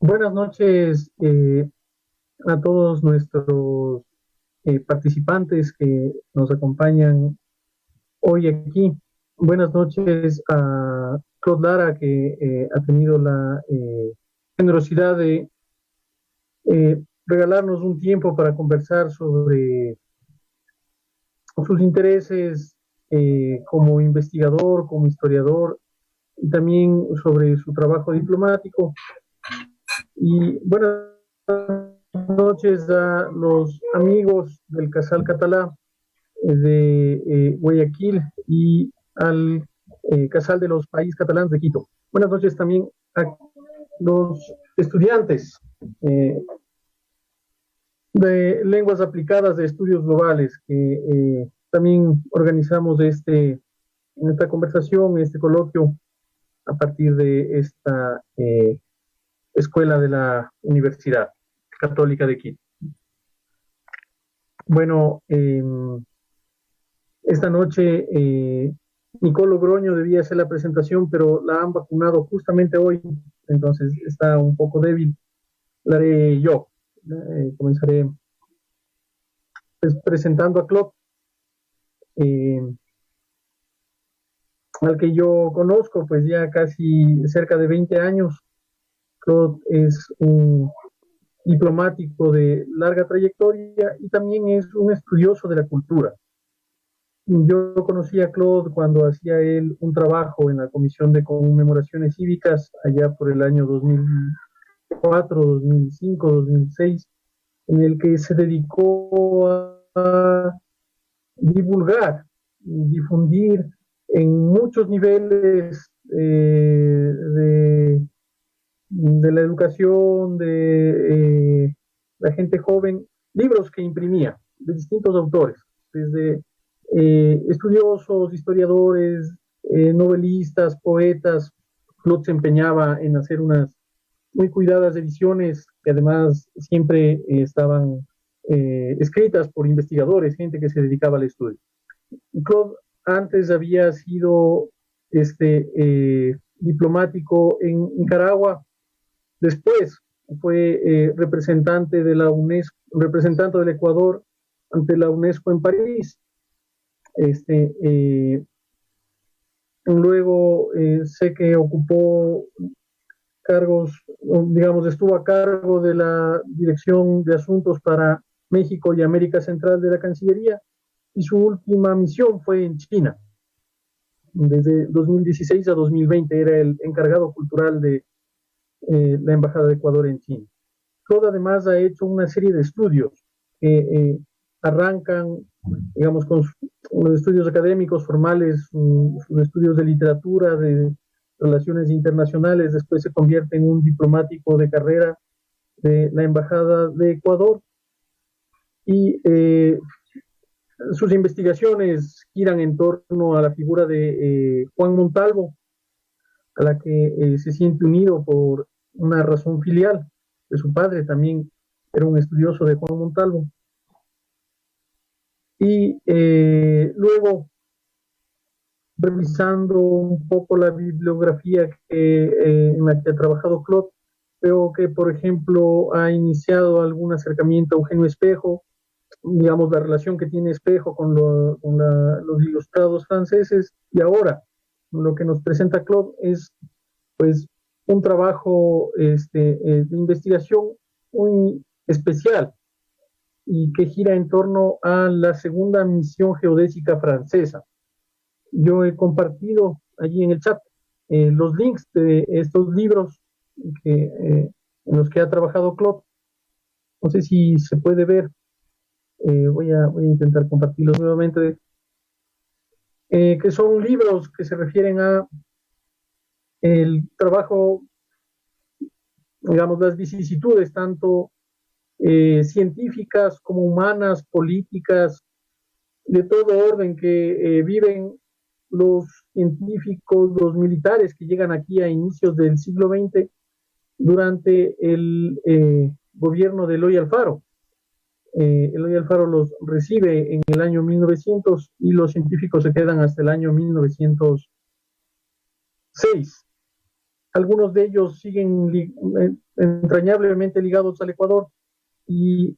Buenas noches a todos nuestros participantes que nos acompañan hoy aquí. Buenas noches a Claude Lara, que ha tenido la generosidad de regalarnos un tiempo para conversar sobre sus intereses como investigador, como historiador, y también sobre su trabajo diplomático. Y buenas noches a los amigos del Casal Catalá de Guayaquil y al Casal de los Países Catalans de Quito. Buenas noches también a los estudiantes de lenguas aplicadas de estudios globales que también organizamos esta conversación, este coloquio a partir de esta escuela de la Universidad Católica de Quito. Bueno, esta noche Nicole Logroño debía hacer la presentación, pero la han vacunado justamente hoy, entonces está un poco débil. La haré yo. Comenzaré pues, presentando a Claude, eh, al que yo conozco pues ya casi cerca de 20 años. Claude es un diplomático de larga trayectoria y también es un estudioso de la cultura. Yo conocí a Claude cuando hacía él un trabajo en la Comisión de Conmemoraciones Cívicas allá por el año 2004, 2005, 2006, en el que se dedicó a divulgar, difundir en muchos niveles de la educación, de la gente joven, libros que imprimía de distintos autores, desde estudiosos, historiadores, novelistas, poetas. Claude se empeñaba en hacer unas muy cuidadas ediciones que además siempre estaban escritas por investigadores, gente que se dedicaba al estudio. Claude antes había sido diplomático en Nicaragua, después fue representante de la UNESCO, representante del Ecuador ante la UNESCO en París. Este, eh, Luego sé que ocupó cargos, digamos, estuvo a cargo de la Dirección de Asuntos para México y América Central de la Cancillería, y su última misión fue en China. Desde 2016 a 2020 era el encargado cultural de la Embajada de Ecuador en China. Claude además ha hecho una serie de estudios que arrancan, digamos, con los estudios académicos formales, sus estudios de literatura, de relaciones internacionales, después se convierte en un diplomático de carrera de la Embajada de Ecuador y sus investigaciones giran en torno a la figura de Juan Montalvo, a la que se siente unido por una razón filial de su padre, también era un estudioso de Juan Montalvo. Y luego, revisando un poco la bibliografía en la que ha trabajado Claude, veo que, por ejemplo, ha iniciado algún acercamiento a Eugenio Espejo, digamos, la relación que tiene Espejo con los ilustrados franceses, y ahora lo que nos presenta Claude es, pues, un trabajo de investigación muy especial y que gira en torno a la segunda misión geodésica francesa. Yo he compartido allí en el chat los links de estos libros en los que ha trabajado Claude. No sé si se puede ver. Voy a intentar compartirlos nuevamente. Que son libros que se refieren a el trabajo, digamos, las vicisitudes tanto científicas como humanas, políticas, de todo orden que viven los científicos, los militares que llegan aquí a inicios del siglo XX durante el gobierno de Eloy Alfaro. Eloy Alfaro los recibe en el año 1900 y los científicos se quedan hasta el año 1906. algunos de ellos siguen entrañablemente ligados al Ecuador y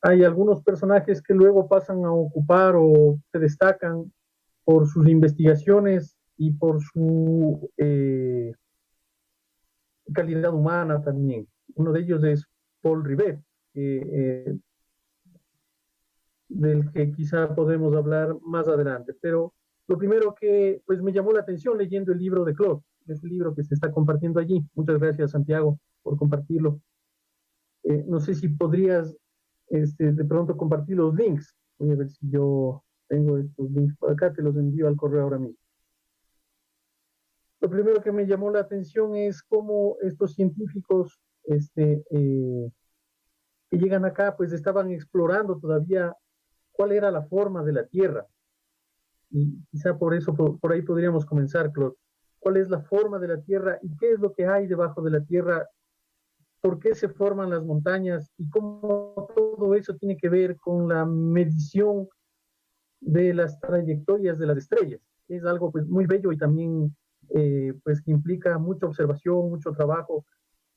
hay algunos personajes que luego pasan a ocupar o se destacan por sus investigaciones y por su calidad humana también. Uno de ellos es Paul Rivet, del que quizá podemos hablar más adelante. Pero lo primero que pues, me llamó la atención leyendo el libro de Claude, es el libro que se está compartiendo allí. Muchas gracias, Santiago, por compartirlo. No sé si podrías de pronto compartir los links. Voy a ver si yo tengo estos links por acá, te los envío al correo ahora mismo. Lo primero que me llamó la atención es cómo estos científicos que llegan acá, pues estaban explorando todavía cuál era la forma de la Tierra. Y quizá por eso, por ahí podríamos comenzar, Claude. ¿Cuál es la forma de la Tierra y qué es lo que hay debajo de la Tierra? ¿Por qué se forman las montañas? Y cómo todo eso tiene que ver con la medición de las trayectorias de las estrellas. Es algo pues muy bello y también pues que implica mucha observación, mucho trabajo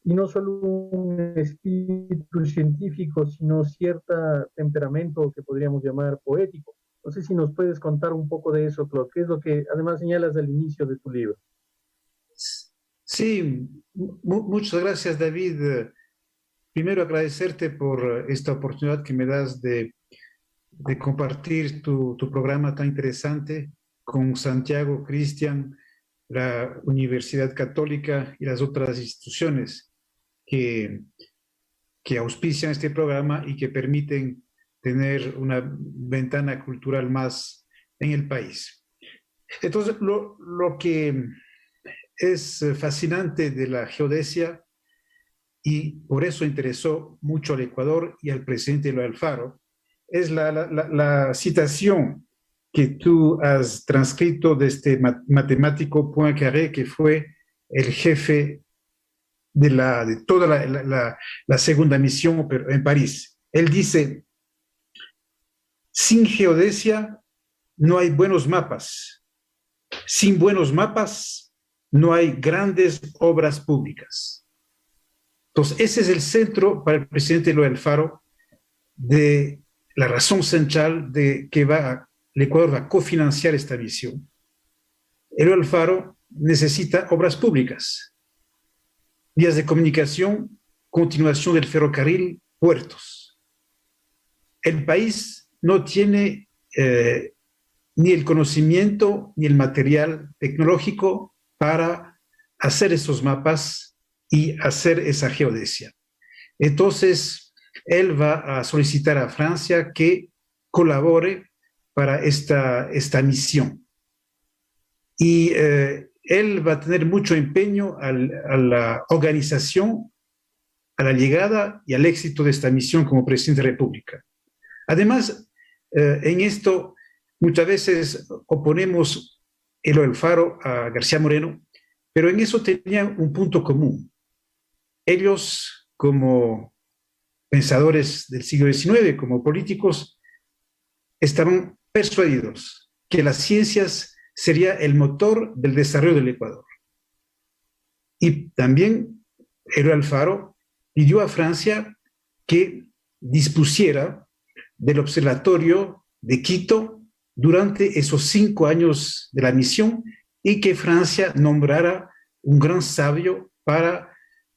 y no solo un espíritu científico, sino cierto temperamento que podríamos llamar poético. No sé si nos puedes contar un poco de eso, Claude, que es lo que además señalas al inicio de tu libro. Sí, muchas gracias, David. Primero agradecerte por esta oportunidad que me das de compartir tu programa tan interesante con Santiago, Cristian, la Universidad Católica y las otras instituciones que, que auspician este programa y que permiten tener una ventana cultural más en el país. Entonces, lo que es fascinante de la geodesia y por eso interesó mucho al Ecuador y al presidente Eloy Alfaro, es la citación que tú has transcrito de este matemático Poincaré, que fue el jefe de toda la segunda misión en París. Él dice, sin geodesia no hay buenos mapas, sin buenos mapas no hay grandes obras públicas. Entonces, ese es el centro para el presidente Eloy Alfaro de la razón central de que el Ecuador va a cofinanciar esta misión. Eloy Alfaro necesita obras públicas, vías de comunicación, continuación del ferrocarril, puertos. El país no tiene ni el conocimiento ni el material tecnológico para hacer esos mapas y hacer esa geodesia. Entonces, él va a solicitar a Francia que colabore para esta misión. Y él va a tener mucho empeño a la organización, a la llegada y al éxito de esta misión como presidente de la República. Además, en esto muchas veces oponemos Eloy Alfaro a García Moreno, pero en eso tenían un punto común. Ellos, como pensadores del siglo XIX, como políticos, estaban persuadidos que las ciencias sería el motor del desarrollo del Ecuador. Y también Eloy Alfaro pidió a Francia que dispusiera del observatorio de Quito durante esos 5 años de la misión y que Francia nombrara un gran sabio para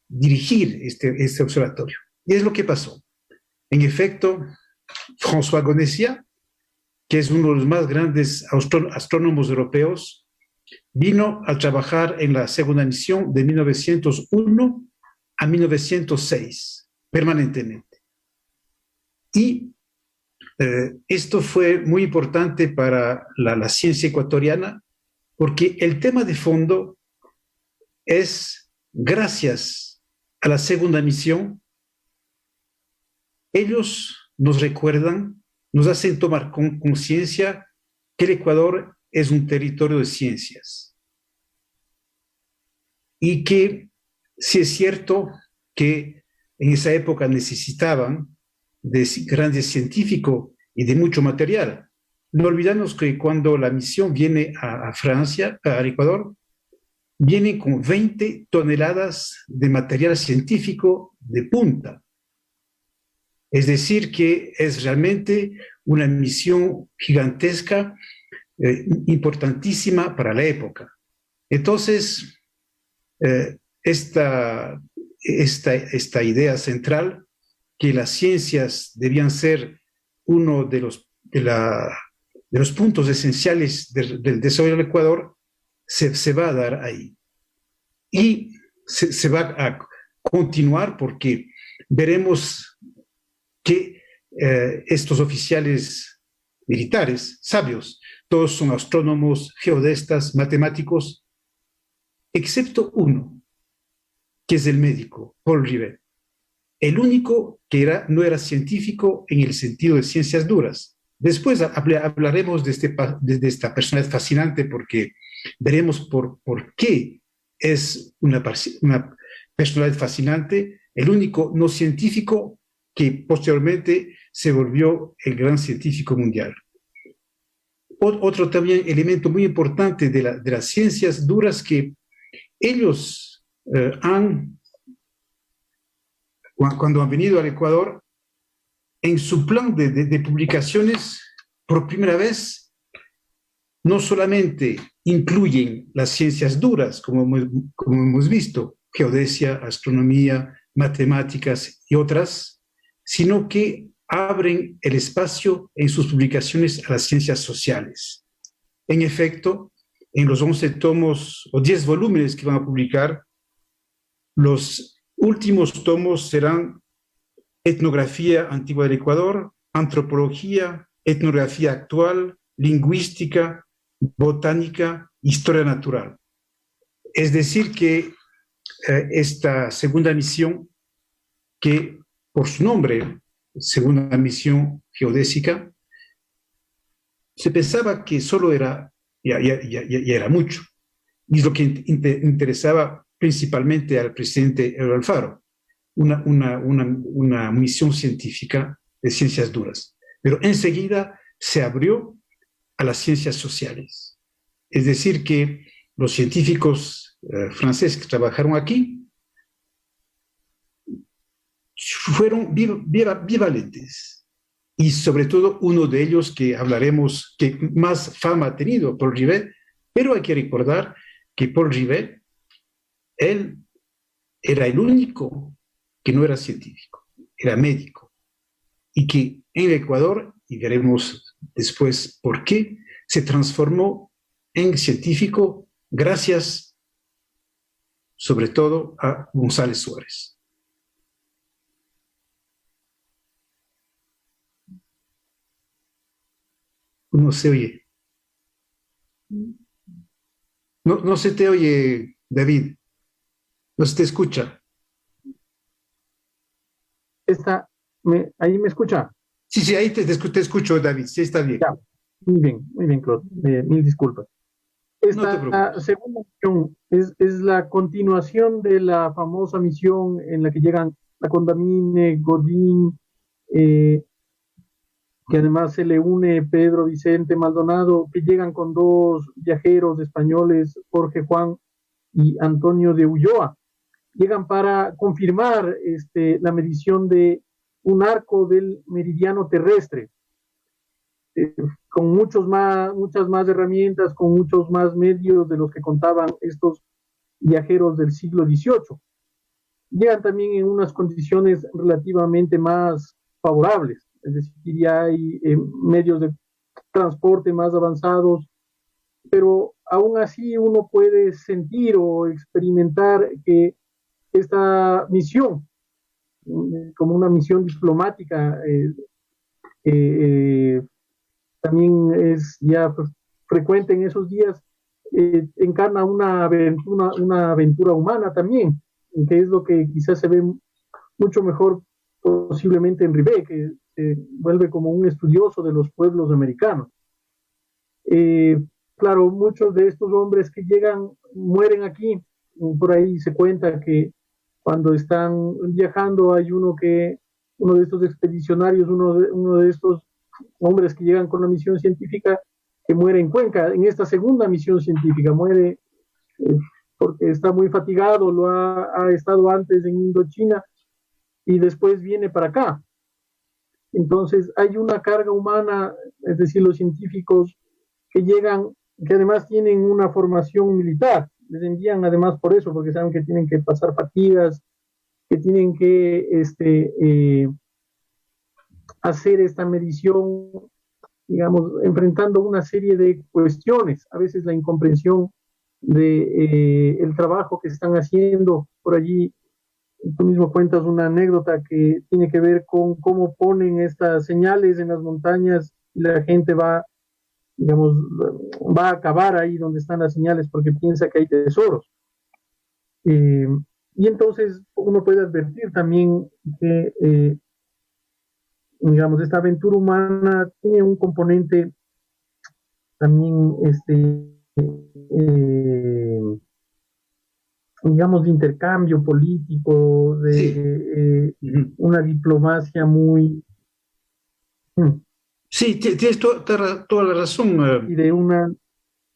dirigir este observatorio. Y es lo que pasó. En efecto, François Gonnesia, que es uno de los más grandes astrónomos europeos, vino a trabajar en la segunda misión de 1901 a 1906, permanentemente. Y esto fue muy importante para la ciencia ecuatoriana, porque el tema de fondo es, gracias a la segunda misión, ellos nos recuerdan, nos hacen tomar conciencia que el Ecuador es un territorio de ciencias. Y que sí es cierto que en esa época necesitaban de grandes científicos y de mucho material. No olvidamos que cuando la misión viene a Francia, al Ecuador, vienen con 20 toneladas de material científico de punta. Es decir, que es realmente una misión gigantesca, importantísima para la época. Entonces, esta idea central, que las ciencias debían ser uno de los puntos esenciales del desarrollo del Ecuador, se va a dar ahí. Y se va a continuar porque veremos que estos oficiales militares, sabios, todos son astrónomos, geodestas, matemáticos, excepto uno, que es el médico, Paul Rivet, el único que no era científico en el sentido de ciencias duras. Después hablaremos de esta personalidad fascinante, porque veremos por qué es una personalidad fascinante, el único no científico que posteriormente se volvió el gran científico mundial. Otro también elemento muy importante de las ciencias duras, que ellos cuando han venido al Ecuador, en su plan de publicaciones, por primera vez, no solamente incluyen las ciencias duras, como hemos visto, geodesia, astronomía, matemáticas y otras, sino que abren el espacio en sus publicaciones a las ciencias sociales. En efecto, en los 11 tomos o 10 volúmenes que van a publicar, los últimos tomos serán etnografía antigua del Ecuador, antropología, etnografía actual, lingüística, botánica, historia natural. Es decir, que esta segunda misión, que por su nombre, segunda misión geodésica, se pensaba que solo ya era mucho. Y es lo que interesaba principalmente al presidente Eloy Alfaro, una misión científica de ciencias duras. Pero enseguida se abrió a las ciencias sociales. Es decir, que los científicos franceses que trabajaron aquí fueron bivalentes. Y sobre todo uno de ellos, que hablaremos, que más fama ha tenido, Paul Rivet. Pero hay que recordar que Paul Rivet, él era el único que no era científico, era médico. Y que en el Ecuador, y veremos después por qué, se transformó en científico gracias sobre todo a González Suárez. No se oye. No se te oye, David. No se te escucha. ¿Ahí me escucha? Sí, ahí te escucho, David. Sí, está bien. Ya. Muy bien, Claude. Mil disculpas. No te preocupes. Esta segunda misión es la continuación de la famosa misión en la que llegan la Condamine, Godín, que además se le une Pedro Vicente Maldonado, que llegan con dos viajeros españoles, Jorge Juan y Antonio de Ulloa. Llegan para confirmar la medición de un arco del meridiano terrestre, con muchas más herramientas, con muchos más medios de los que contaban estos viajeros del siglo XVIII. Llegan también en unas condiciones relativamente más favorables, es decir, ya hay medios de transporte más avanzados, pero aún así uno puede sentir o experimentar que esta misión, como una misión diplomática, también es ya frecuente en esos días, encarna una aventura humana también, que es lo que quizás se ve mucho mejor posiblemente en Rivet, que se vuelve como un estudioso de los pueblos americanos. Claro, muchos de estos hombres que llegan mueren aquí. Por ahí se cuenta que cuando están viajando hay uno de estos expedicionarios, uno de estos hombres que llegan con la misión científica, que muere en Cuenca, en esta segunda misión científica, muere porque está muy fatigado, ha estado antes en Indochina y después viene para acá. Entonces hay una carga humana, es decir, los científicos que llegan, que además tienen una formación militar, les envían además por eso, porque saben que tienen que pasar fatigas, que tienen que hacer esta medición, digamos, enfrentando una serie de cuestiones, a veces la incomprensión de el trabajo que están haciendo por allí. Tú mismo cuentas una anécdota que tiene que ver con cómo ponen estas señales en las montañas y la gente va, digamos, va a acabar ahí donde están las señales porque piensa que hay tesoros. Eh, y entonces uno puede advertir también que, digamos, esta aventura humana tiene un componente también, digamos, de intercambio político, Sí. de Ujú. una diplomacia muy... Sí, tienes toda la razón, y de una...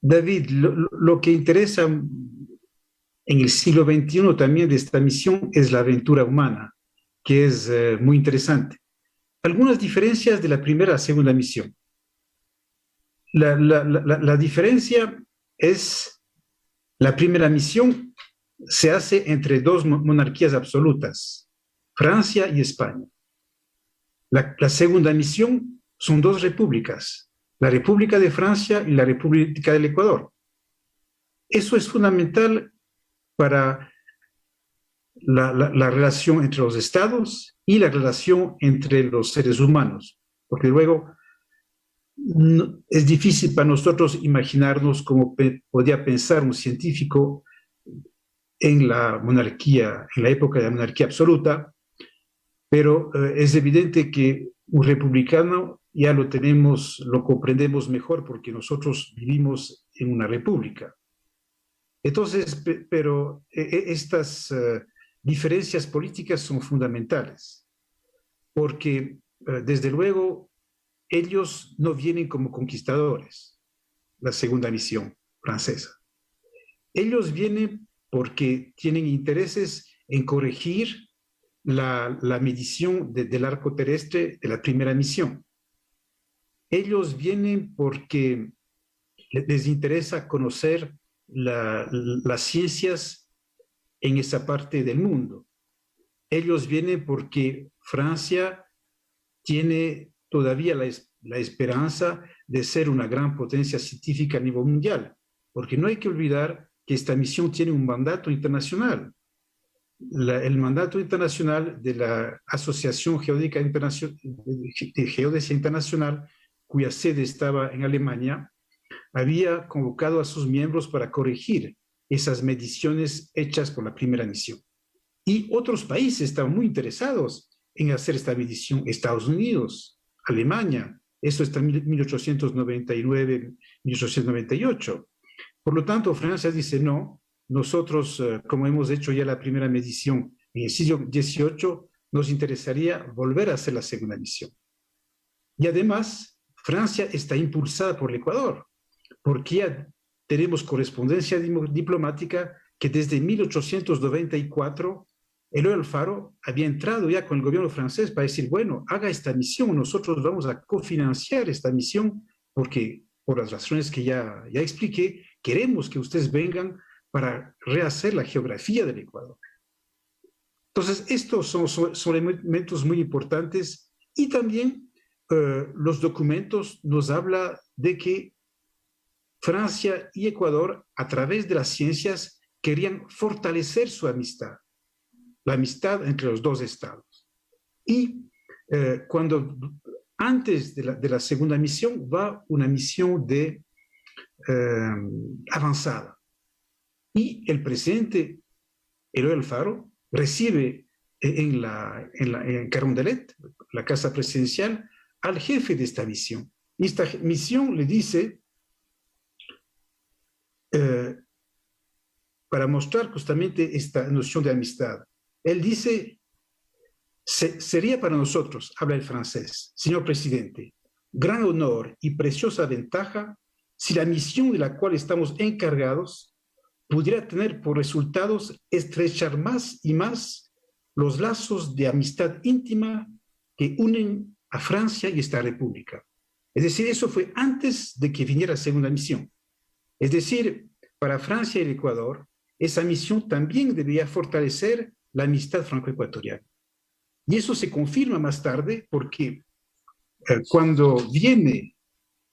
David. Lo que interesa en el siglo XXI también de esta misión es la aventura humana, que es muy interesante. Algunas diferencias de la primera a la segunda misión. La diferencia es la primera misión se hace entre dos monarquías absolutas, Francia y España. La segunda misión son dos repúblicas, la República de Francia y la República del Ecuador. Eso es fundamental para la relación entre los estados y la relación entre los seres humanos, porque luego es difícil para nosotros imaginarnos cómo podía pensar un científico en la monarquía, en la época de la monarquía absoluta, pero es evidente que un republicano ya lo tenemos, lo comprendemos mejor porque nosotros vivimos en una república. Entonces, pero estas diferencias políticas son fundamentales, porque desde luego ellos no vienen como conquistadores, la segunda misión francesa. Ellos vienen porque tienen intereses en corregir la medición del arco terrestre de la primera misión. Ellos vienen porque les interesa conocer las ciencias en esa parte del mundo. Ellos vienen porque Francia tiene todavía la esperanza de ser una gran potencia científica a nivel mundial, porque no hay que olvidar que esta misión tiene un mandato internacional. El mandato internacional de la Asociación Geodésica de Geodesia Internacional, cuya sede estaba en Alemania, había convocado a sus miembros para corregir esas mediciones hechas por la primera misión. Y otros países estaban muy interesados en hacer esta medición, Estados Unidos, Alemania, eso está en 1899, 1898. Por lo tanto, Francia dice, no, nosotros, como hemos hecho ya la primera medición en el siglo XVIII, nos interesaría volver a hacer la segunda misión. Y además, Francia está impulsada por el Ecuador, porque ya tenemos correspondencia diplomática que desde 1894 Eloy Alfaro había entrado ya con el gobierno francés para decir, bueno, haga esta misión, nosotros vamos a cofinanciar esta misión, porque por las razones que ya expliqué, queremos que ustedes vengan para rehacer la geografía del Ecuador. Entonces, estos son elementos muy importantes y también los documentos nos hablan de que Francia y Ecuador, a través de las ciencias, querían fortalecer su amistad, la amistad entre los dos estados. Y cuando antes de la segunda misión va una misión avanzada. Y el presidente Eloy Alfaro recibe en Carondelet, la casa presidencial, al jefe de esta misión. Y esta misión le dice, para mostrar justamente esta noción de amistad, él dice, sería para nosotros, habla el francés, señor presidente, gran honor y preciosa ventaja si la misión de la cual estamos encargados pudiera tener por resultados estrechar más y más los lazos de amistad íntima que unen a Francia y esta república. Es decir, eso fue antes de que viniera la segunda misión. Es decir, para Francia y el Ecuador, esa misión también debía fortalecer la amistad franco-ecuatoriana. Y eso se confirma más tarde porque cuando llega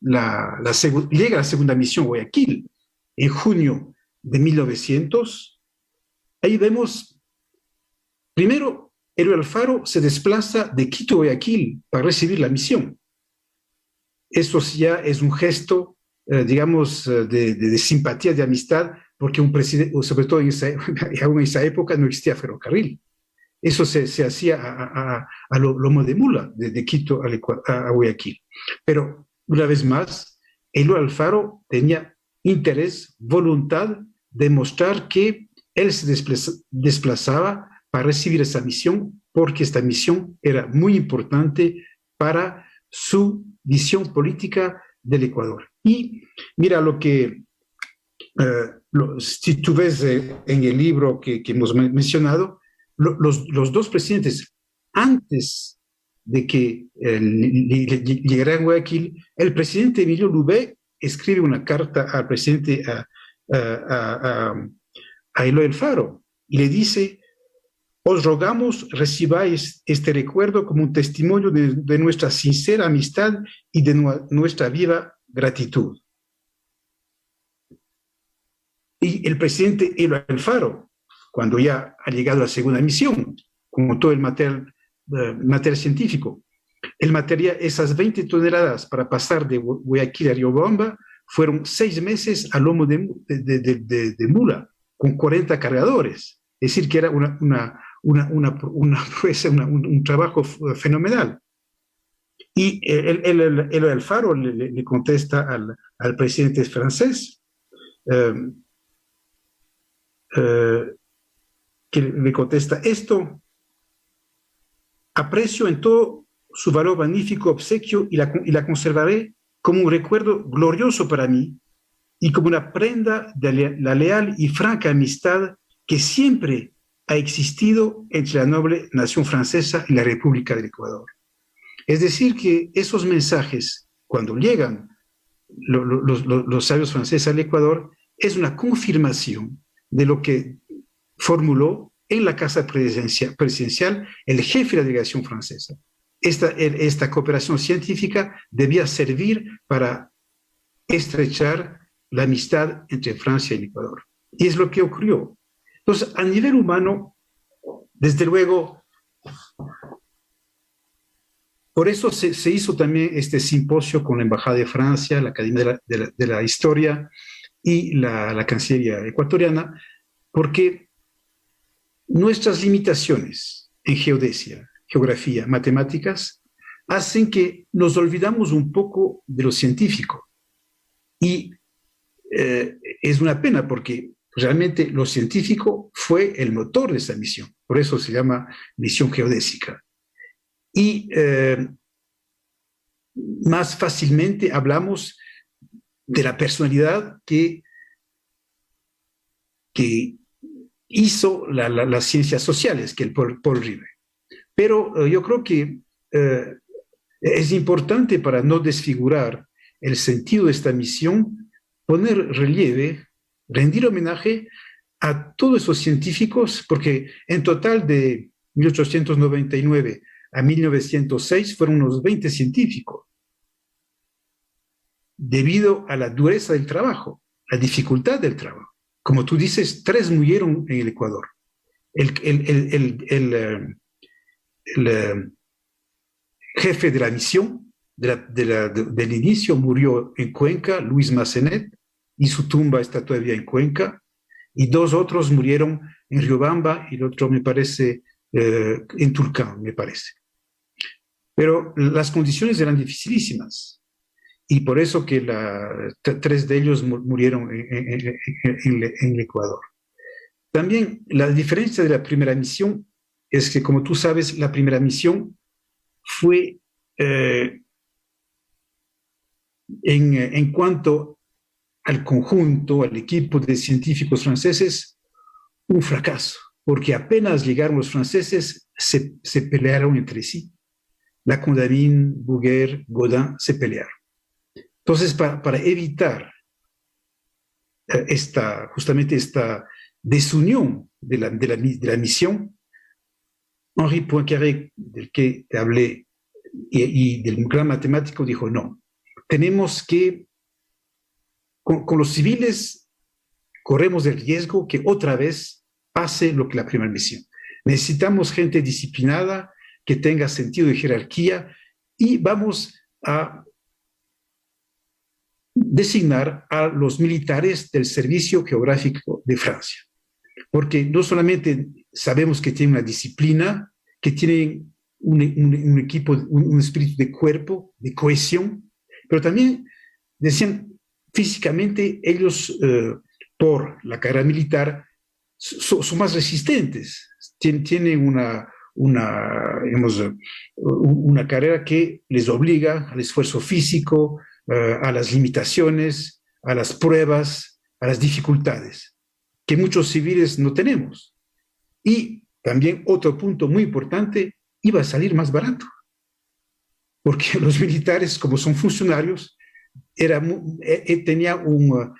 la segunda misión Guayaquil en junio de 1900, ahí vemos, primero, Eloy Alfaro se desplaza de Quito a Guayaquil para recibir la misión. Eso ya es un gesto, digamos, de simpatía, de amistad, porque un presidente, sobre todo aún en esa época, no existía ferrocarril. Eso se hacía a lomo de mula, de Quito a Guayaquil. Pero, una vez más, Eloy Alfaro tenía interés, voluntad de mostrar que él se desplazaba para recibir esa misión, porque esta misión era muy importante para su visión política del Ecuador. Y mira lo que, si tú ves en el libro que hemos mencionado, los dos presidentes, antes de que llegara a Guayaquil, el presidente Emilio Lubé escribe una carta al presidente a Eloy Alfaro y le dice: os rogamos recibáis este recuerdo como un testimonio de nuestra sincera amistad y de nuestra viva gratitud. Y el presidente Eloy Alfaro, cuando ya ha llegado a la segunda misión, con todo el material científico, esas 20 toneladas para pasar de Guayaquil a Riobamba fueron 6 meses a lomo de mula, con 40 cargadores. Es decir, que era un trabajo fenomenal. Y el Alfaro le contesta al presidente francés, que le contesta esto: aprecio en todo su valor magnífico obsequio y la conservaré como un recuerdo glorioso para mí y como una prenda de la leal y franca amistad que siempre ha existido entre la noble nación francesa y la República del Ecuador. Es decir, que esos mensajes, cuando llegan los sabios franceses al Ecuador, es una confirmación de lo que formuló en la Casa Presidencial el jefe de la delegación francesa. Esta cooperación científica debía servir para estrechar la amistad entre Francia y el Ecuador. Y es lo que ocurrió. Entonces, a nivel humano, desde luego, por eso se hizo también este simposio con la Embajada de Francia, la Academia de la Historia y la Cancillería ecuatoriana, porque nuestras limitaciones en geodesia, geografía, matemáticas, hacen que nos olvidamos un poco de lo científico. Y es una pena porque realmente lo científico fue el motor de esa misión. Por eso se llama misión geodésica. Y más fácilmente hablamos de la personalidad que hizo las ciencias sociales, que es Paul Rivet. Pero yo creo que es importante, para no desfigurar el sentido de esta misión, poner relieve, rendir homenaje a todos esos científicos, porque en total de 1899 a 1906 fueron unos 20 científicos, debido a la dureza del trabajo, la dificultad del trabajo. Como tú dices, 3 murieron en el Ecuador. El jefe de la misión del inicio murió en Cuenca, Luis Massenet, y su tumba está todavía en Cuenca, y 2 otros murieron en Riobamba, y el otro me parece en Tulcán, me parece. Pero las condiciones eran dificilísimas, y por eso que 3 de ellos murieron en el Ecuador. También la diferencia de la primera misión es que, como tú sabes, la primera misión fue en cuanto al conjunto, al equipo de científicos franceses, un fracaso, porque apenas llegaron los franceses, se pelearon entre sí. La Condamine, Bouguer, Godin se pelearon. Entonces, para evitar justamente esta desunión de la misión, Henri Poincaré, del que te hablé, y del gran matemático, dijo, no, tenemos que, con los civiles, corremos el riesgo que otra vez pase lo que la primera misión. Necesitamos gente disciplinada, que tenga sentido de jerarquía, y vamos a designar a los militares del Servicio Geográfico de Francia. Porque no solamente sabemos que tienen una disciplina, que tienen un equipo, un espíritu de cuerpo, de cohesión, pero también, decían, físicamente ellos, por la carrera militar, son más resistentes, tienen digamos, una carrera que les obliga al esfuerzo físico, a las limitaciones, a las pruebas, a las dificultades, que muchos civiles no tenemos. Y también otro punto muy importante, iba a salir más barato, porque los militares, como son funcionarios, tenía un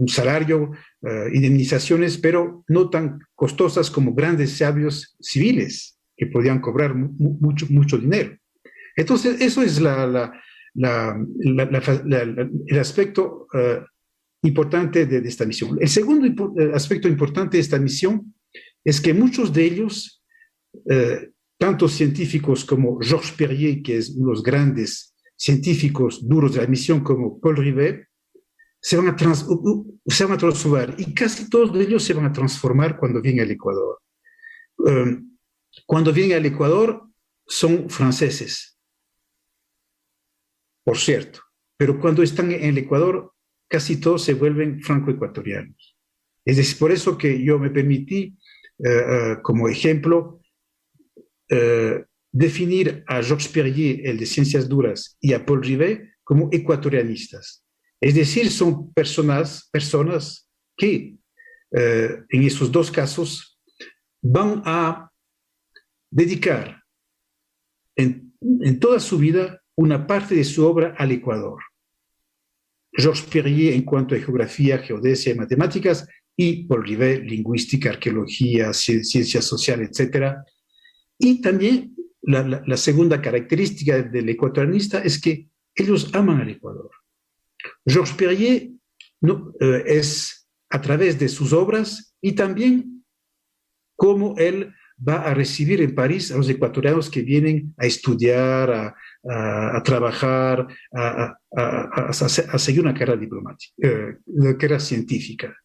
salario, indemnizaciones, pero no tan costosas como grandes sabios civiles, que podían cobrar mucho dinero. Entonces, eso es el aspecto importante de esta misión. El segundo aspecto importante de esta misión es que muchos de ellos, tanto científicos como Georges Perrier, que es uno de los grandes científicos duros de la misión, como Paul Rivet, se van a transformar, y casi todos de ellos se van a transformar cuando vienen al Ecuador. Cuando vienen al Ecuador son franceses, por cierto, pero cuando están en el Ecuador casi todos se vuelven franco-ecuatorianos. Es decir, por eso que yo me permití, como ejemplo, definir a Georges Perrier, el de Ciencias Duras, y a Paul Rivet como ecuatorianistas. Es decir, son personas que en esos dos casos van a dedicar en toda su vida una parte de su obra al Ecuador. Georges Perrier en cuanto a geografía, geodesia y matemáticas, y Paul Rivet, lingüística, arqueología, ciencias sociales, etc. Y también la segunda característica del ecuatorianista es que ellos aman al Ecuador. Georges Perrier es a través de sus obras y también cómo él va a recibir en París a los ecuatorianos que vienen a estudiar, a trabajar, a seguir una carrera diplomática, una carrera científica.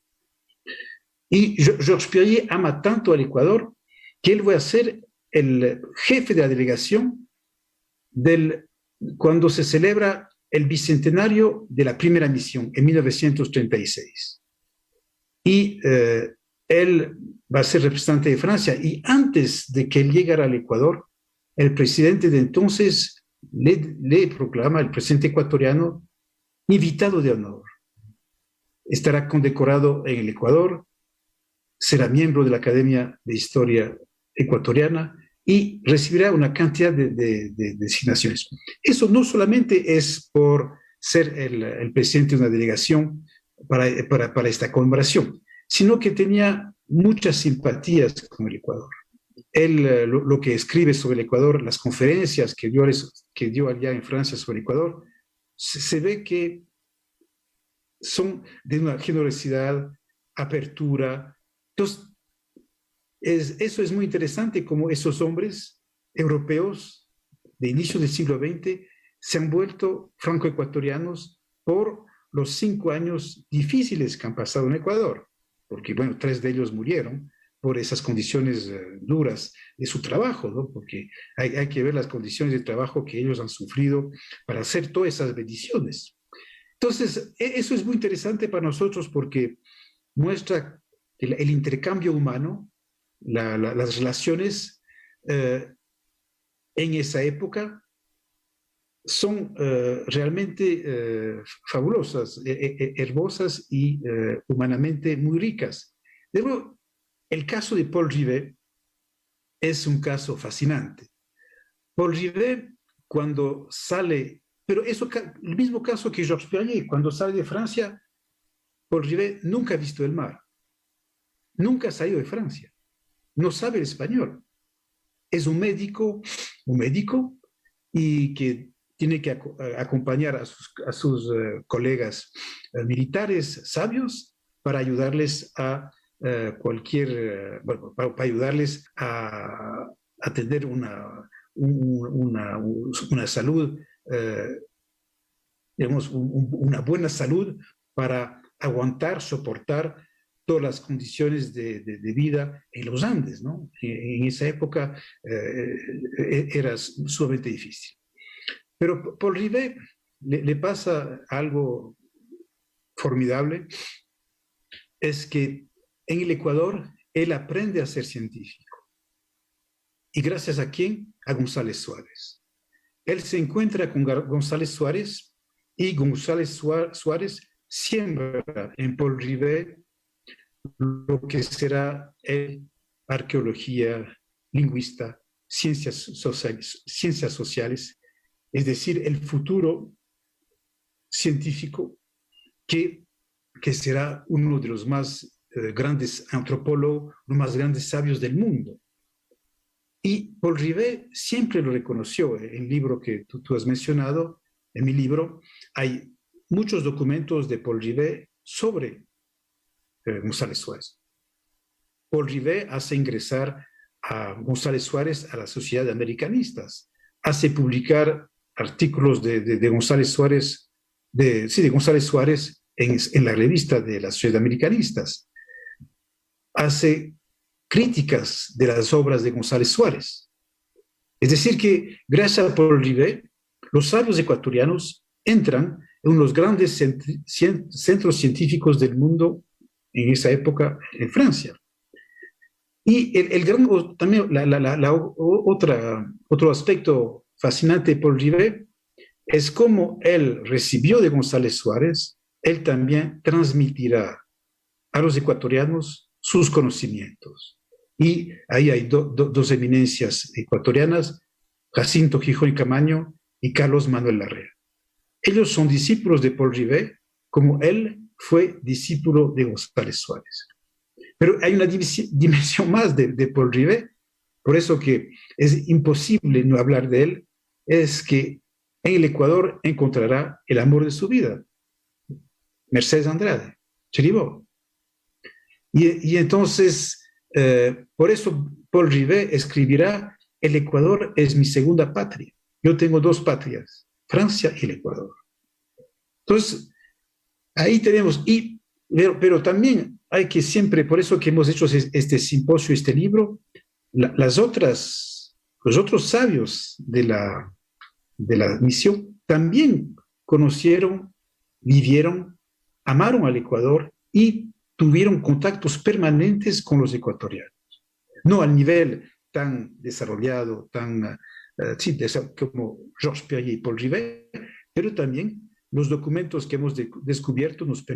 Y Georges Perrier ama tanto al Ecuador que él va a ser el jefe de la delegación cuando se celebra el bicentenario de la primera misión en 1936. Y él va a ser representante de Francia, y antes de que él llegara al Ecuador, el presidente de entonces le proclama, el presidente ecuatoriano, invitado de honor. Estará condecorado en el Ecuador, será miembro de la Academia de Historia Ecuatoriana y recibirá una cantidad de designaciones. Eso no solamente es por ser el presidente de una delegación para esta conmemoración, sino que tenía muchas simpatías con el Ecuador. Él lo que escribe sobre el Ecuador, las conferencias que dio allá en Francia sobre el Ecuador, se ve que son de una generosidad, apertura. Entonces, eso es muy interesante, como esos hombres europeos de inicio del siglo XX se han vuelto franco-ecuatorianos por los 5 años difíciles que han pasado en Ecuador, porque, bueno, 3 de ellos murieron por esas condiciones duras de su trabajo, ¿no? Porque hay que ver las condiciones de trabajo que ellos han sufrido para hacer todas esas bendiciones. Entonces, eso es muy interesante para nosotros porque muestra el intercambio humano, las relaciones en esa época son realmente fabulosas, hermosas y humanamente muy ricas. Luego, el caso de Paul Rivet es un caso fascinante. Paul Rivet, cuando sale, pero eso, el mismo caso que Georges Perrier, cuando sale de Francia, Paul Rivet nunca ha visto el mar, nunca ha salido de Francia, no sabe el español. Es un médico y que tiene que acompañar a sus colegas militares sabios para ayudarles a bueno, para ayudarles a tener una salud, digamos, una buena salud para aguantar, soportar todas las condiciones de vida en los Andes, ¿no? En esa época era sumamente difícil. Pero Paul Rivet le pasa algo formidable, es que en el Ecuador él aprende a ser científico. ¿Y gracias a quién? A González Suárez. Él se encuentra con González Suárez y González Suárez siembra en Paul Rivet lo que será arqueología, lingüista, ciencias sociales, es decir, el futuro científico que será uno de los más grandes antropólogos, los más grandes sabios del mundo. Y Paul Rivet siempre lo reconoció. En el libro que tú has mencionado, en mi libro, hay muchos documentos de Paul Rivet sobre González Suárez. Paul Rivet hace ingresar a González Suárez a la Sociedad de Americanistas, hace publicar artículos de González Suárez, de González Suárez en la revista de la Sociedad de Americanistas, hace críticas de las obras de González Suárez. Es decir que gracias a Paul Rivet, los sabios ecuatorianos entran en unos grandes centros científicos del mundo en esa época en Francia. Y también otro aspecto fascinante de Paul Rivet es cómo él recibió de González Suárez, él también transmitirá a los ecuatorianos sus conocimientos. Y ahí hay dos eminencias ecuatorianas, Jacinto Gijón y Camaño y Carlos Manuel Larrea. Ellos son discípulos de Paul Rivet, como él fue discípulo de González Suárez. Pero hay una dimensión más de Paul Rivet, por eso que es imposible no hablar de él, es que en el Ecuador encontrará el amor de su vida, Mercedes Andrade, Cheribó. Y entonces, por eso Paul Rivet escribirá: el Ecuador es mi segunda patria. Yo tengo dos patrias, Francia y el Ecuador. Entonces, ahí tenemos, pero también hay que siempre, por eso que hemos hecho este simposio, este libro, los otros sabios de la misión también conocieron, vivieron, amaron al Ecuador y tuvieron contactos permanentes con los ecuatorianos. No al nivel tan desarrollado, como Georges Perrier y Paul Rivet, pero también los documentos que hemos descubierto nos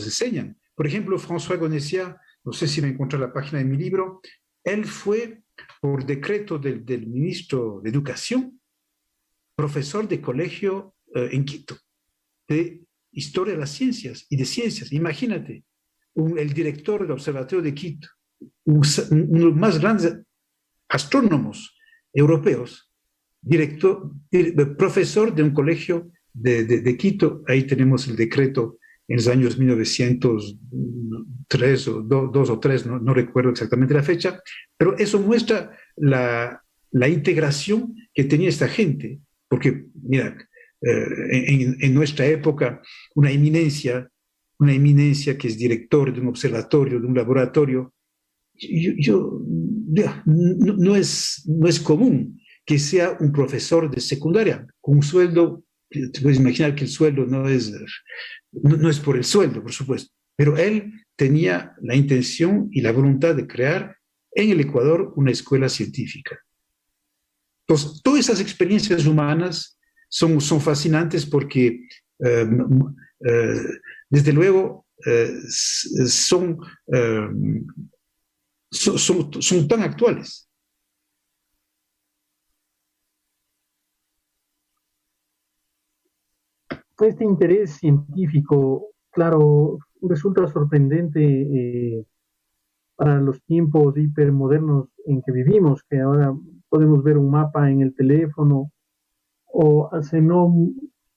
enseñan. Por ejemplo, François Gonessiat, no sé si me encuentra la página de mi libro, él fue, por decreto del ministro de Educación, profesor de colegio en Quito, de Historia de las Ciencias y de Ciencias. Imagínate, el director del Observatorio de Quito, uno de los más grandes astrónomos europeos, profesor de un colegio de Quito. Ahí tenemos el decreto en los años 1903 o 2 o 3, no recuerdo exactamente la fecha, pero eso muestra la integración que tenía esta gente, porque, mira, en nuestra época, una eminencia que es director de un observatorio, de un laboratorio, no es común que sea un profesor de secundaria, con un sueldo. Te puedes imaginar que el sueldo no es por el sueldo, por supuesto, pero él tenía la intención y la voluntad de crear en el Ecuador una escuela científica. Entonces, todas esas experiencias humanas son fascinantes porque, desde luego, son tan actuales. Este interés científico, claro, resulta sorprendente para los tiempos hipermodernos en que vivimos, que ahora podemos ver un mapa en el teléfono, o hace no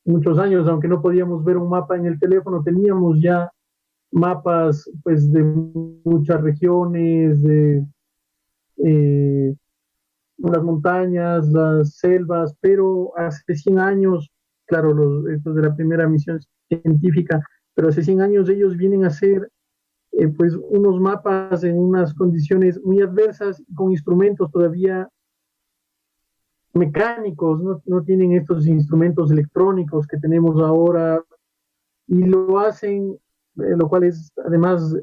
muchos años, aunque no podíamos ver un mapa en el teléfono, teníamos ya mapas pues de muchas regiones, de eh, las montañas, las selvas, pero hace 100 años, claro, estos de la primera misión científica, pero hace 100 años ellos vienen a hacer pues unos mapas en unas condiciones muy adversas, con instrumentos todavía mecánicos, no tienen estos instrumentos electrónicos que tenemos ahora, y lo hacen, lo cual es además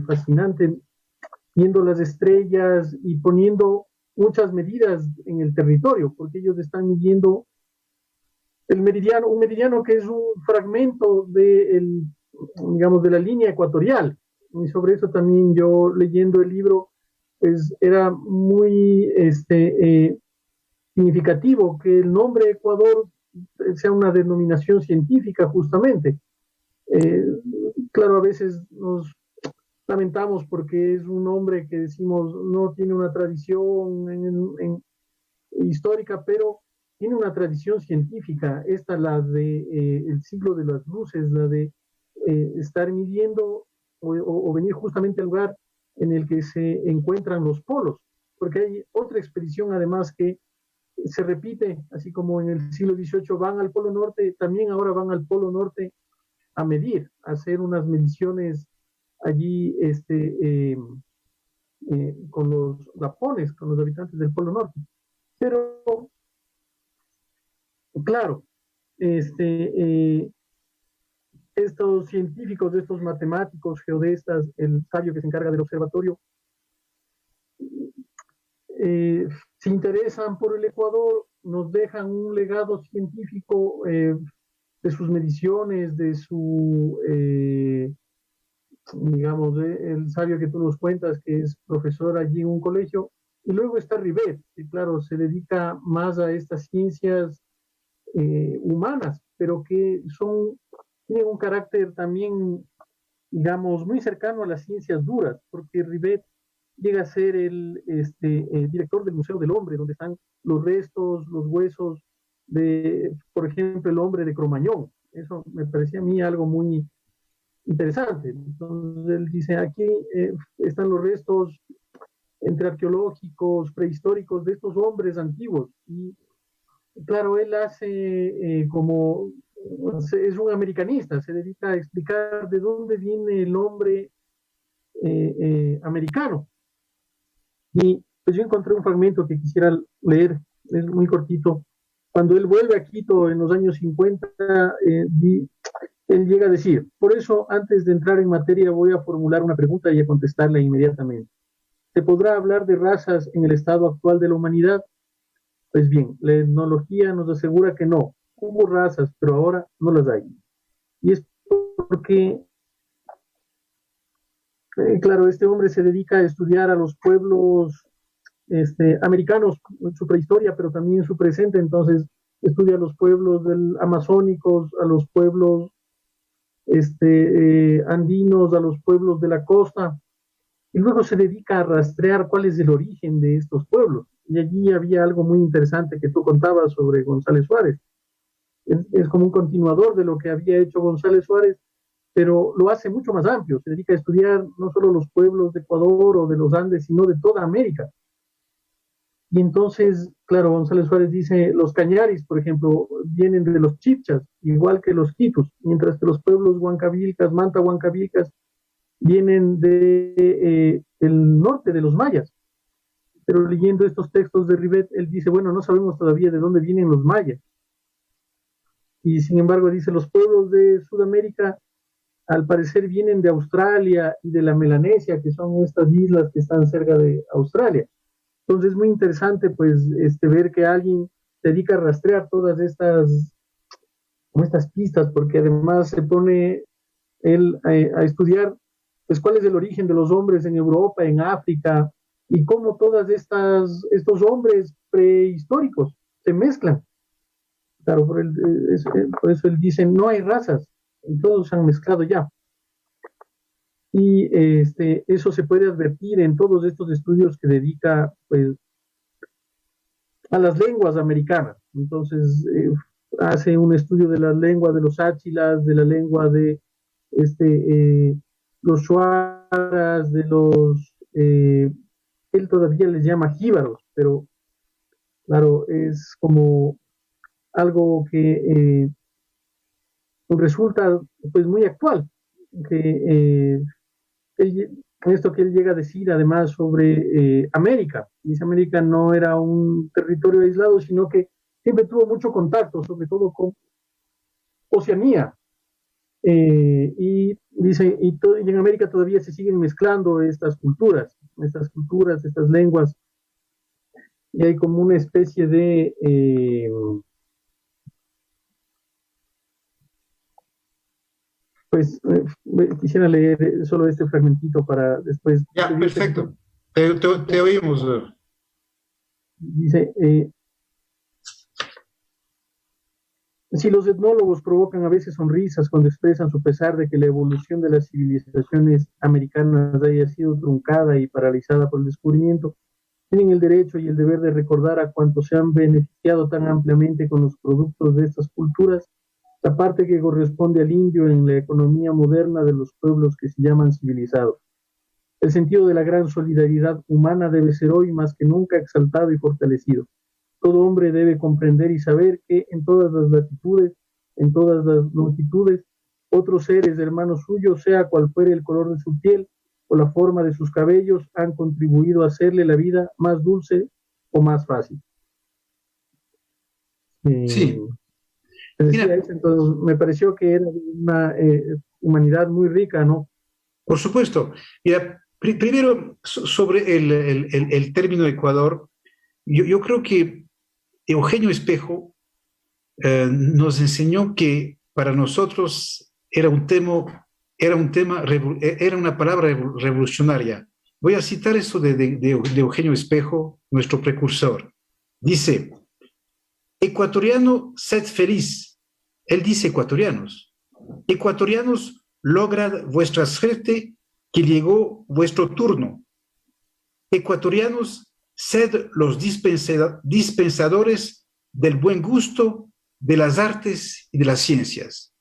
fascinante, viendo las estrellas y poniendo muchas medidas en el territorio, porque ellos están midiendo el meridiano, un meridiano que es un fragmento digamos, de la línea ecuatorial. Y sobre eso también yo, leyendo el libro, pues era muy significativo que el nombre Ecuador sea una denominación científica justamente. Claro, a veces nos lamentamos porque es un nombre que decimos no tiene una tradición histórica, pero tiene una tradición científica. Esta, la de el siglo de las luces, la de estar midiendo o venir justamente al lugar en el que se encuentran los polos, porque hay otra expedición además que se repite, así como en el siglo XVIII van al Polo Norte, también ahora van al Polo Norte a medir, a hacer unas mediciones allí con los japoneses, con los habitantes del Polo Norte. Pero, claro, estos científicos, estos matemáticos, geodestas, el sabio que se encarga del observatorio, se interesan por el Ecuador, nos dejan un legado científico de sus mediciones, de su, digamos, el sabio que tú nos cuentas, que es profesor allí en un colegio, y luego está Rivet, que claro, se dedica más a estas ciencias humanas, pero que tienen un carácter también, digamos, muy cercano a las ciencias duras, porque Rivet llega a ser el director del Museo del Hombre, donde están los restos, los huesos de, por ejemplo, el hombre de Cromañón. Eso me parecía a mí algo muy interesante. Entonces él dice, aquí están los restos entre arqueológicos, prehistóricos, de estos hombres antiguos. Y claro, él hace es un americanista, se dedica a explicar de dónde viene el hombre americano. Y pues yo encontré un fragmento que quisiera leer, es muy cortito. Cuando él vuelve a Quito en los años 50, él llega a decir, por eso antes de entrar en materia voy a formular una pregunta y a contestarla inmediatamente. ¿Se podrá hablar de razas en el estado actual de la humanidad? Pues bien, la etnología nos asegura que no. Hubo razas, pero ahora no las hay. Y es porque, claro, este hombre se dedica a estudiar a los pueblos americanos en su prehistoria, pero también en su presente. Entonces, estudia a los pueblos amazónicos, a los pueblos andinos, a los pueblos de la costa, y luego se dedica a rastrear cuál es el origen de estos pueblos. Y allí había algo muy interesante que tú contabas sobre González Suárez. Es como un continuador de lo que había hecho González Suárez, pero lo hace mucho más amplio. Se dedica a estudiar no solo los pueblos de Ecuador o de los Andes, sino de toda América. Y entonces, claro, González Suárez dice, los cañaris, por ejemplo, vienen de los chipchas, igual que los quitus, mientras que los pueblos huancavilcas, manta huancavilcas, vienen del norte de los mayas. Pero leyendo estos textos de Rivet, él dice, bueno, no sabemos todavía de dónde vienen los mayas. Y sin embargo dice, los pueblos de Sudamérica al parecer vienen de Australia y de la Melanesia, que son estas islas que están cerca de Australia. Entonces es muy interesante pues ver que alguien se dedica a rastrear todas estas pistas, porque además se pone él a estudiar pues cuál es el origen de los hombres en Europa, en África, y cómo todas estos hombres prehistóricos se mezclan. Claro, por eso él dice, no hay razas, todos se han mezclado ya. Y eso se puede advertir en todos estos estudios que dedica pues, a las lenguas americanas. Entonces, hace un estudio de las lenguas de los áchilas, de la lengua de los shuaras, él todavía les llama jíbaros, pero claro, es como algo que resulta pues muy actual, que esto que él llega a decir además sobre América. Dice América no era un territorio aislado, sino que siempre tuvo mucho contacto, sobre todo con Oceanía. Y dice, y en América todavía se siguen mezclando estas culturas, estas lenguas, y hay como una especie de pues quisiera leer solo este fragmentito para después. Ya, perfecto. Te oímos. Dice, si los etnólogos provocan a veces sonrisas cuando expresan su pesar de que la evolución de las civilizaciones americanas haya sido truncada y paralizada por el descubrimiento, tienen el derecho y el deber de recordar a cuantos se han beneficiado tan ampliamente con los productos de estas culturas la parte que corresponde al indio en la economía moderna de los pueblos que se llaman civilizados. El sentido de la gran solidaridad humana debe ser hoy más que nunca exaltado y fortalecido. Todo hombre debe comprender y saber que en todas las latitudes, en todas las longitudes, otros seres hermanos suyos, sea cual fuere el color de su piel o la forma de sus cabellos, han contribuido a hacerle la vida más dulce o más fácil. Sí. Decía eso, entonces me pareció que era una humanidad muy rica, ¿no? Por supuesto. Mira, primero sobre el término Ecuador, yo creo que Eugenio Espejo nos enseñó que para nosotros era una palabra revolucionaria. Voy a citar eso de Eugenio Espejo, nuestro precursor. Dice, ecuatoriano, sed feliz. Él dice ecuatorianos. Ecuatorianos, lograd vuestra suerte, que llegó vuestro turno. Ecuatorianos, sed los dispensadores del buen gusto, de las artes y de las ciencias.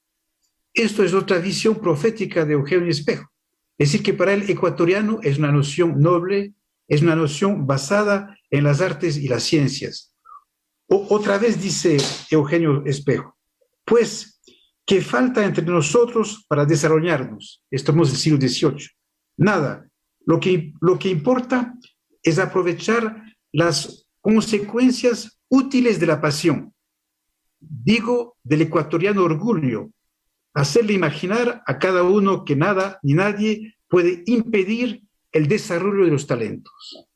Esto es otra visión profética de Eugenio Espejo. Es decir, que para el ecuatoriano es una noción noble, es una noción basada en las artes y las ciencias. Otra vez dice Eugenio Espejo, pues, ¿qué falta entre nosotros para desarrollarnos? Estamos en el siglo XVIII. Nada. Lo que importa es aprovechar las consecuencias útiles de la pasión. Digo, del ecuatoriano orgullo, hacerle imaginar a cada uno que nada ni nadie puede impedir el desarrollo de los talentos.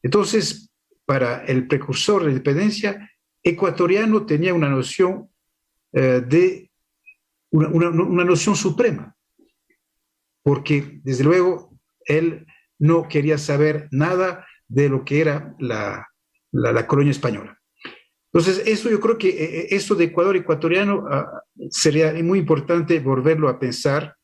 Entonces, para el precursor de la independencia, ecuatoriano tenía una noción una noción suprema, porque desde luego él no quería saber nada de lo que era la colonia española. Entonces, eso yo creo que eso de Ecuador ecuatoriano sería muy importante volverlo a pensar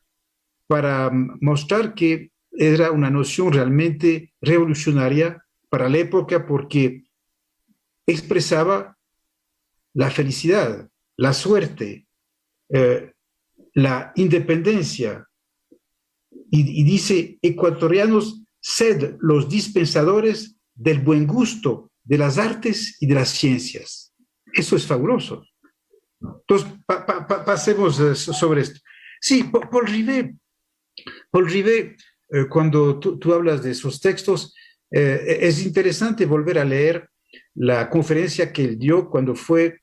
para mostrar que era una noción realmente revolucionaria para la época porque expresaba la felicidad, la suerte, la independencia, y dice, ecuatorianos, sed los dispensadores del buen gusto, de las artes y de las ciencias. Eso es fabuloso. Entonces, pasemos sobre esto. Sí, Paul Rivet, cuando tú hablas de esos textos, es interesante volver a leer la conferencia que él dio cuando fue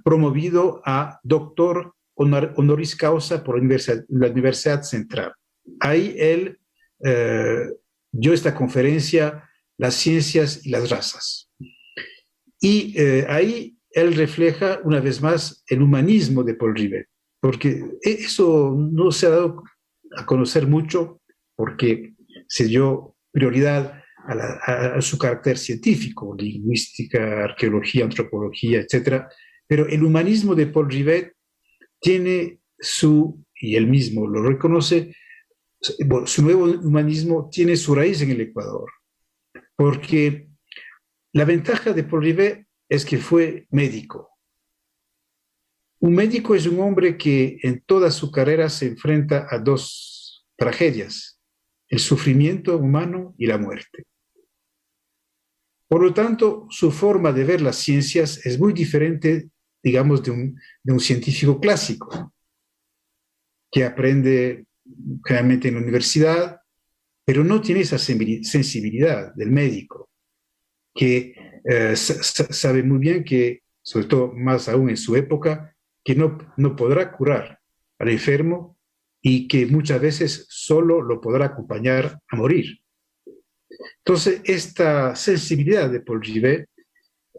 promovido a doctor honoris causa por la Universidad Central. Ahí él dio esta conferencia las ciencias y las razas. Y ahí él refleja una vez más el humanismo de Paul Rivet, porque eso no se ha dado a conocer mucho porque se dio prioridad a su carácter científico, lingüística, arqueología, antropología, etc. Pero el humanismo de Paul Rivet tiene y él mismo lo reconoce, su nuevo humanismo tiene su raíz en el Ecuador, porque la ventaja de Paul Rivet es que fue médico. Un médico es un hombre que en toda su carrera se enfrenta a dos tragedias, el sufrimiento humano y la muerte. Por lo tanto, su forma de ver las ciencias es muy diferente, digamos, de un científico clásico, que aprende generalmente en la universidad, pero no tiene esa sensibilidad del médico, que sabe muy bien que, sobre todo más aún en su época, que no podrá curar al enfermo y que muchas veces solo lo podrá acompañar a morir. Entonces, esta sensibilidad de Paul Rivet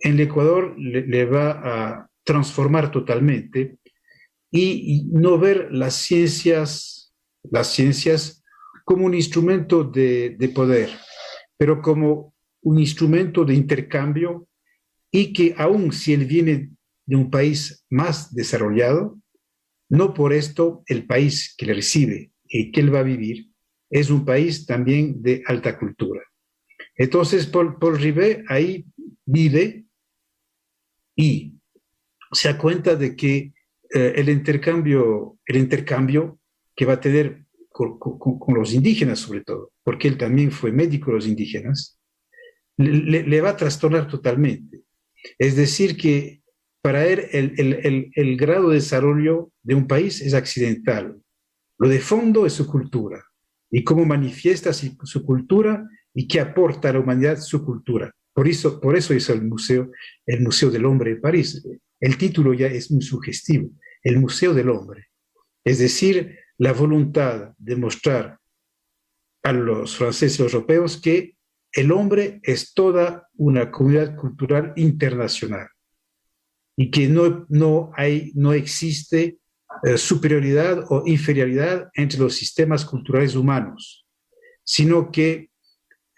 en el Ecuador le va a transformar totalmente y no ver las ciencias como un instrumento de poder, pero como un instrumento de intercambio y que aun si él viene de un país más desarrollado, no por esto el país que le recibe y que él va a vivir es un país también de alta cultura. Entonces, Paul Rivet ahí vive y se da cuenta de que el intercambio que va a tener con los indígenas, sobre todo, porque él también fue médico de los indígenas, le va a trastornar totalmente. Es decir, que para él el grado de desarrollo de un país es accidental. Lo de fondo es su cultura y cómo manifiesta su cultura y qué aporta a la humanidad su cultura. Por eso hizo el Museo del Hombre de París. El título ya es muy sugestivo, el Museo del Hombre. Es decir, la voluntad de mostrar a los franceses y los europeos que el hombre es toda una comunidad cultural internacional y que no existe superioridad o inferioridad entre los sistemas culturales humanos, sino que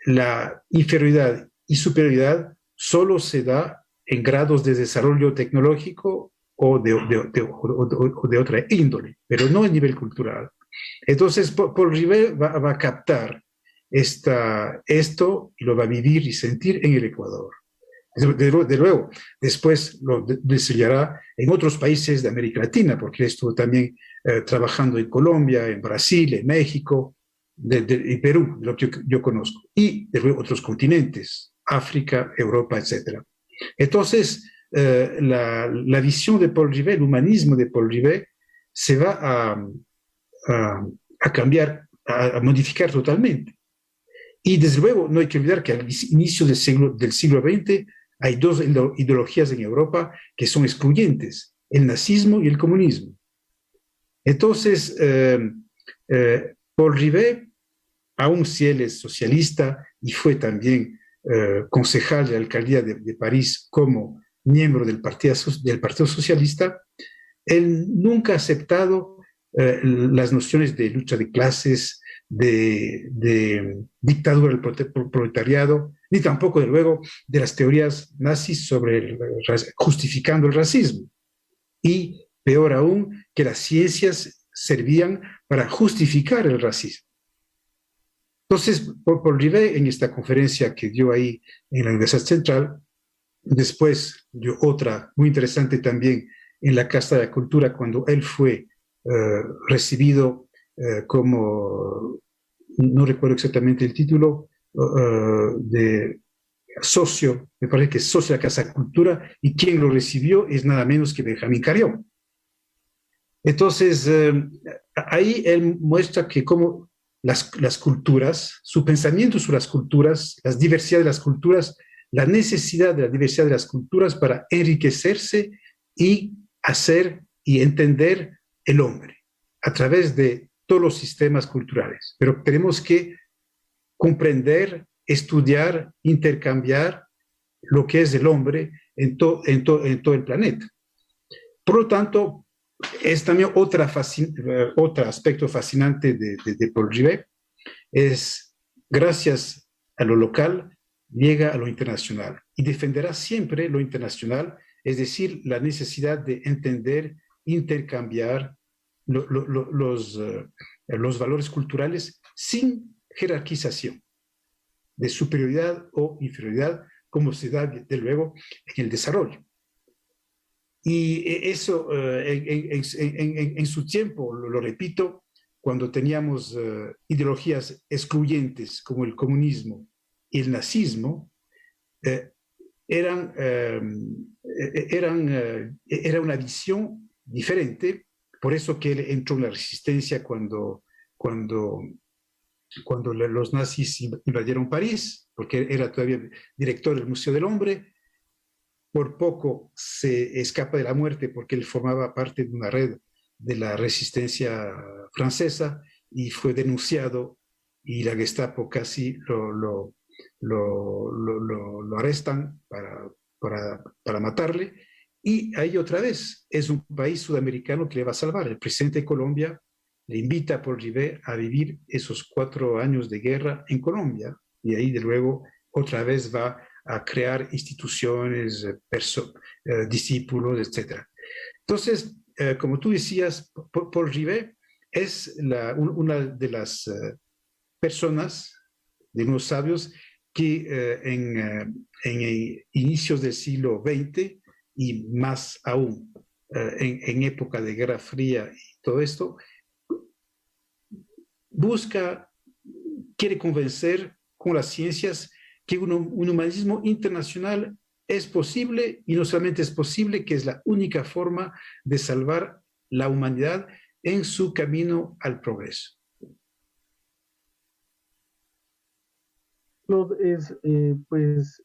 la inferioridad y superioridad solo se da en grados de desarrollo tecnológico o de otra índole, pero no a nivel cultural. Entonces, Paul Rivet va a captar esto y lo va a vivir y sentir en el Ecuador. De luego, después lo desarrollará en otros países de América Latina, porque estuvo también trabajando en Colombia, en Brasil, en México, en Perú, lo que yo conozco, y de luego otros continentes, África, Europa, etc. Entonces, la visión de Paul Rivet, el humanismo de Paul Rivet, se va a cambiar, a modificar totalmente. Y desde luego no hay que olvidar que al inicio del siglo XX hay dos ideologías en Europa que son excluyentes, el nazismo y el comunismo. Entonces, Paul Rivet, aun si él es socialista y fue también concejal de la alcaldía de París como miembro del Partido Socialista, él nunca ha aceptado las nociones de lucha de clases, de dictadura del proletariado, ni tampoco, de luego, de las teorías nazis sobre justificando el racismo. Y peor aún, que las ciencias servían para justificar el racismo. Entonces, Paul Rivet, en esta conferencia que dio ahí en la Universidad Central, después dio otra muy interesante también en la Casa de la Cultura, cuando él fue recibido como, no recuerdo exactamente el título, de socio, me parece que es socio de la Casa de Cultura, y quien lo recibió es nada menos que Benjamín Carrión. Entonces, ahí él muestra que como las culturas, su pensamiento sobre las culturas, las diversidades de las culturas, la necesidad de la diversidad de las culturas para enriquecerse y hacer y entender el hombre a través de todos los sistemas culturales. Pero tenemos que comprender estudiar, intercambiar lo que es el hombre en todo el planeta. Por lo tanto, es también otro aspecto fascinante de Paul Rivet, es gracias a lo local, llega a lo internacional y defenderá siempre lo internacional, es decir, la necesidad de entender, intercambiar los valores culturales sin jerarquización de superioridad o inferioridad, como se da, de luego, en el desarrollo. Y eso, en su tiempo, lo repito, cuando teníamos ideologías excluyentes como el comunismo y el nazismo, era una visión diferente. Por eso que él entró en la resistencia cuando los nazis invadieron París, porque era todavía director del Museo del Hombre. Por poco se escapa de la muerte porque él formaba parte de una red de la resistencia francesa y fue denunciado y la Gestapo casi lo arrestan para matarle. Y ahí otra vez es un país sudamericano que le va a salvar. El presidente de Colombia le invita a Paul Rivet a vivir esos 4 años de guerra en Colombia y ahí de luego otra vez va a crear instituciones, discípulos, etc. Entonces, como tú decías, Paul Rivet es una de las personas, de unos sabios, que en inicios del siglo XX y más aún en época de Guerra Fría y todo esto, quiere convencer con las ciencias que un humanismo internacional es posible, y no solamente es posible, que es la única forma de salvar la humanidad en su camino al progreso. Es pues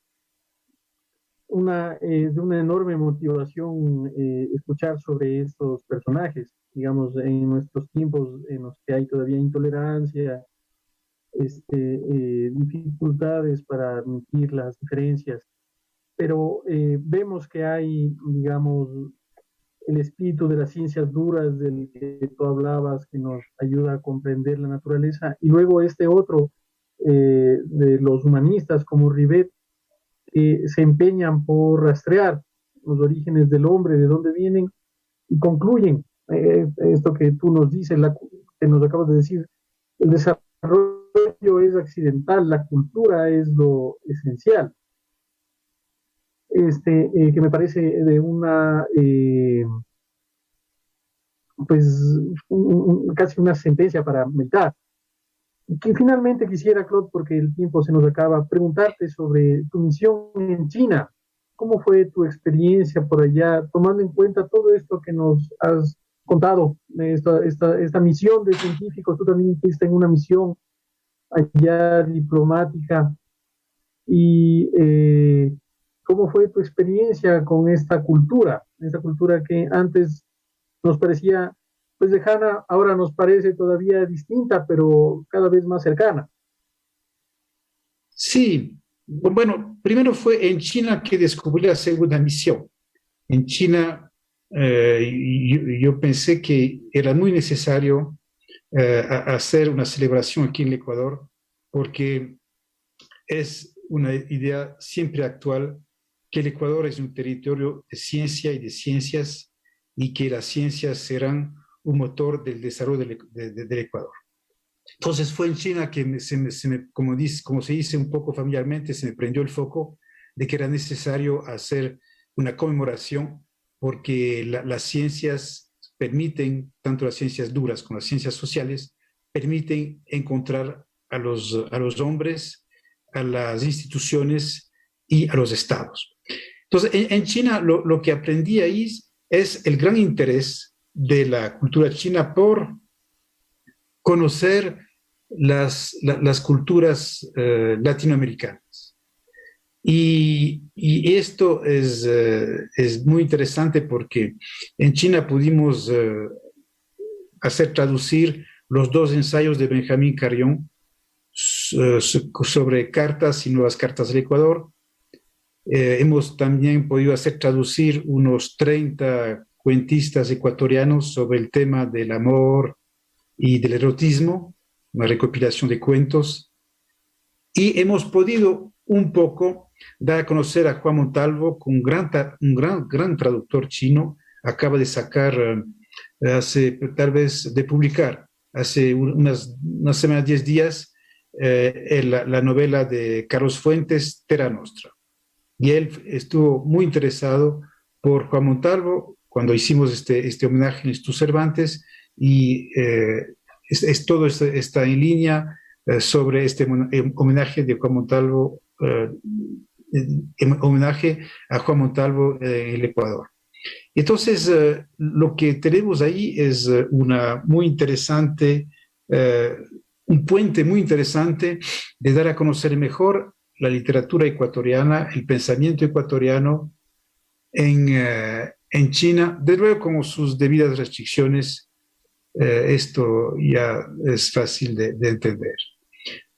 de una enorme motivación escuchar sobre estos personajes, digamos, en nuestros tiempos en los que hay todavía intolerancia, dificultades para admitir las diferencias, pero vemos que hay, digamos, el espíritu de las ciencias duras del que tú hablabas, que nos ayuda a comprender la naturaleza, y luego este otro de los humanistas como Rivet, que se empeñan por rastrear los orígenes del hombre, de dónde vienen, y concluyen esto que tú nos dices, que nos acabas de decir, el desarrollo es accidental, la cultura es lo esencial. Que me parece de una, pues, casi una sentencia para meditar. Que finalmente quisiera, Claude, porque el tiempo se nos acaba, preguntarte sobre tu misión en China. ¿Cómo fue tu experiencia por allá, tomando en cuenta todo esto que nos has contado, esta misión de científicos? Tú también fuiste en una misión allá diplomática. Y ¿cómo fue tu experiencia con esta cultura que antes nos parecía pues lejana, ahora nos parece todavía distinta, pero cada vez más cercana? Sí, bueno, primero fue en China que descubrí la segunda misión. En China yo pensé que era muy necesario hacer una celebración aquí en el Ecuador, porque es una idea siempre actual que el Ecuador es un territorio de ciencia y de ciencias, y que las ciencias serán un motor del desarrollo del Ecuador. Entonces fue en China que como se dice un poco familiarmente, se me prendió el foco de que era necesario hacer una conmemoración, porque las ciencias permiten, tanto las ciencias duras como las ciencias sociales, permiten encontrar a los hombres, a las instituciones y a los estados. Entonces, en China lo que aprendí ahí es el gran interés de la cultura china por conocer las culturas latinoamericanas. Y esto es muy interesante porque en China pudimos hacer traducir los 2 ensayos de Benjamín Carrión sobre cartas y nuevas cartas del Ecuador. Hemos también podido hacer traducir unos 30 cuentistas ecuatorianos sobre el tema del amor y del erotismo, una recopilación de cuentos. Y hemos podido un poco dar a conocer a Juan Montalvo, un gran traductor chino. Acaba de sacar, tal vez de publicar, hace unas semanas, 10 días, la novela de Carlos Fuentes, Terra Nostra. Y él estuvo muy interesado por Juan Montalvo cuando hicimos este homenaje en Instituto Cervantes, y todo está en línea sobre este homenaje de Juan Montalvo, homenaje a Juan Montalvo en el Ecuador. Entonces, lo que tenemos ahí es un puente muy interesante de dar a conocer mejor la literatura ecuatoriana, el pensamiento ecuatoriano en China, desde luego con sus debidas restricciones. Esto ya es fácil de entender.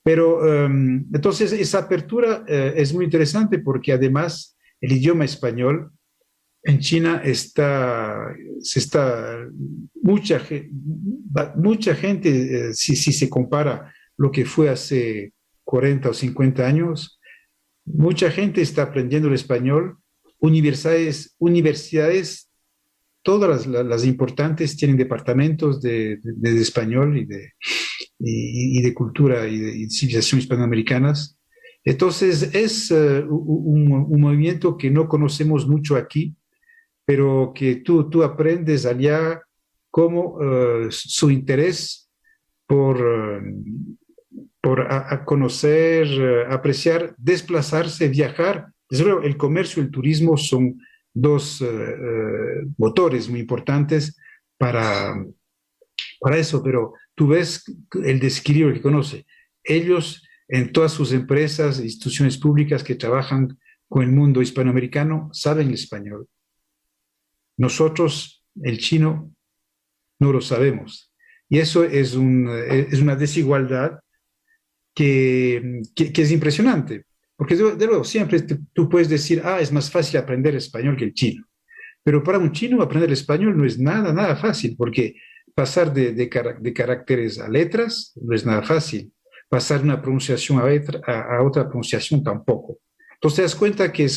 Pero entonces esa apertura es muy interesante porque además el idioma español en China mucha gente, si se compara lo que fue hace 40 o 50 años, mucha gente está aprendiendo el español. Universidades, todas las importantes tienen departamentos de español y de cultura y de civilización hispanoamericanas. Entonces es un movimiento que no conocemos mucho aquí, pero que tú aprendes allá cómo su interés por, a conocer, apreciar, desplazarse, viajar. Desde luego, el comercio y el turismo son dos motores muy importantes para eso, pero tú ves el desequilibrio que conoce. Ellos, en todas sus empresas e instituciones públicas que trabajan con el mundo hispanoamericano, saben el español. Nosotros, el chino, no lo sabemos. Y eso es una desigualdad que es impresionante. Porque de nuevo, siempre tú puedes decir, es más fácil aprender español que el chino. Pero para un chino aprender español no es nada fácil, porque pasar de caracteres a letras no es nada fácil. Pasar de una pronunciación a otra pronunciación tampoco. Entonces te das cuenta que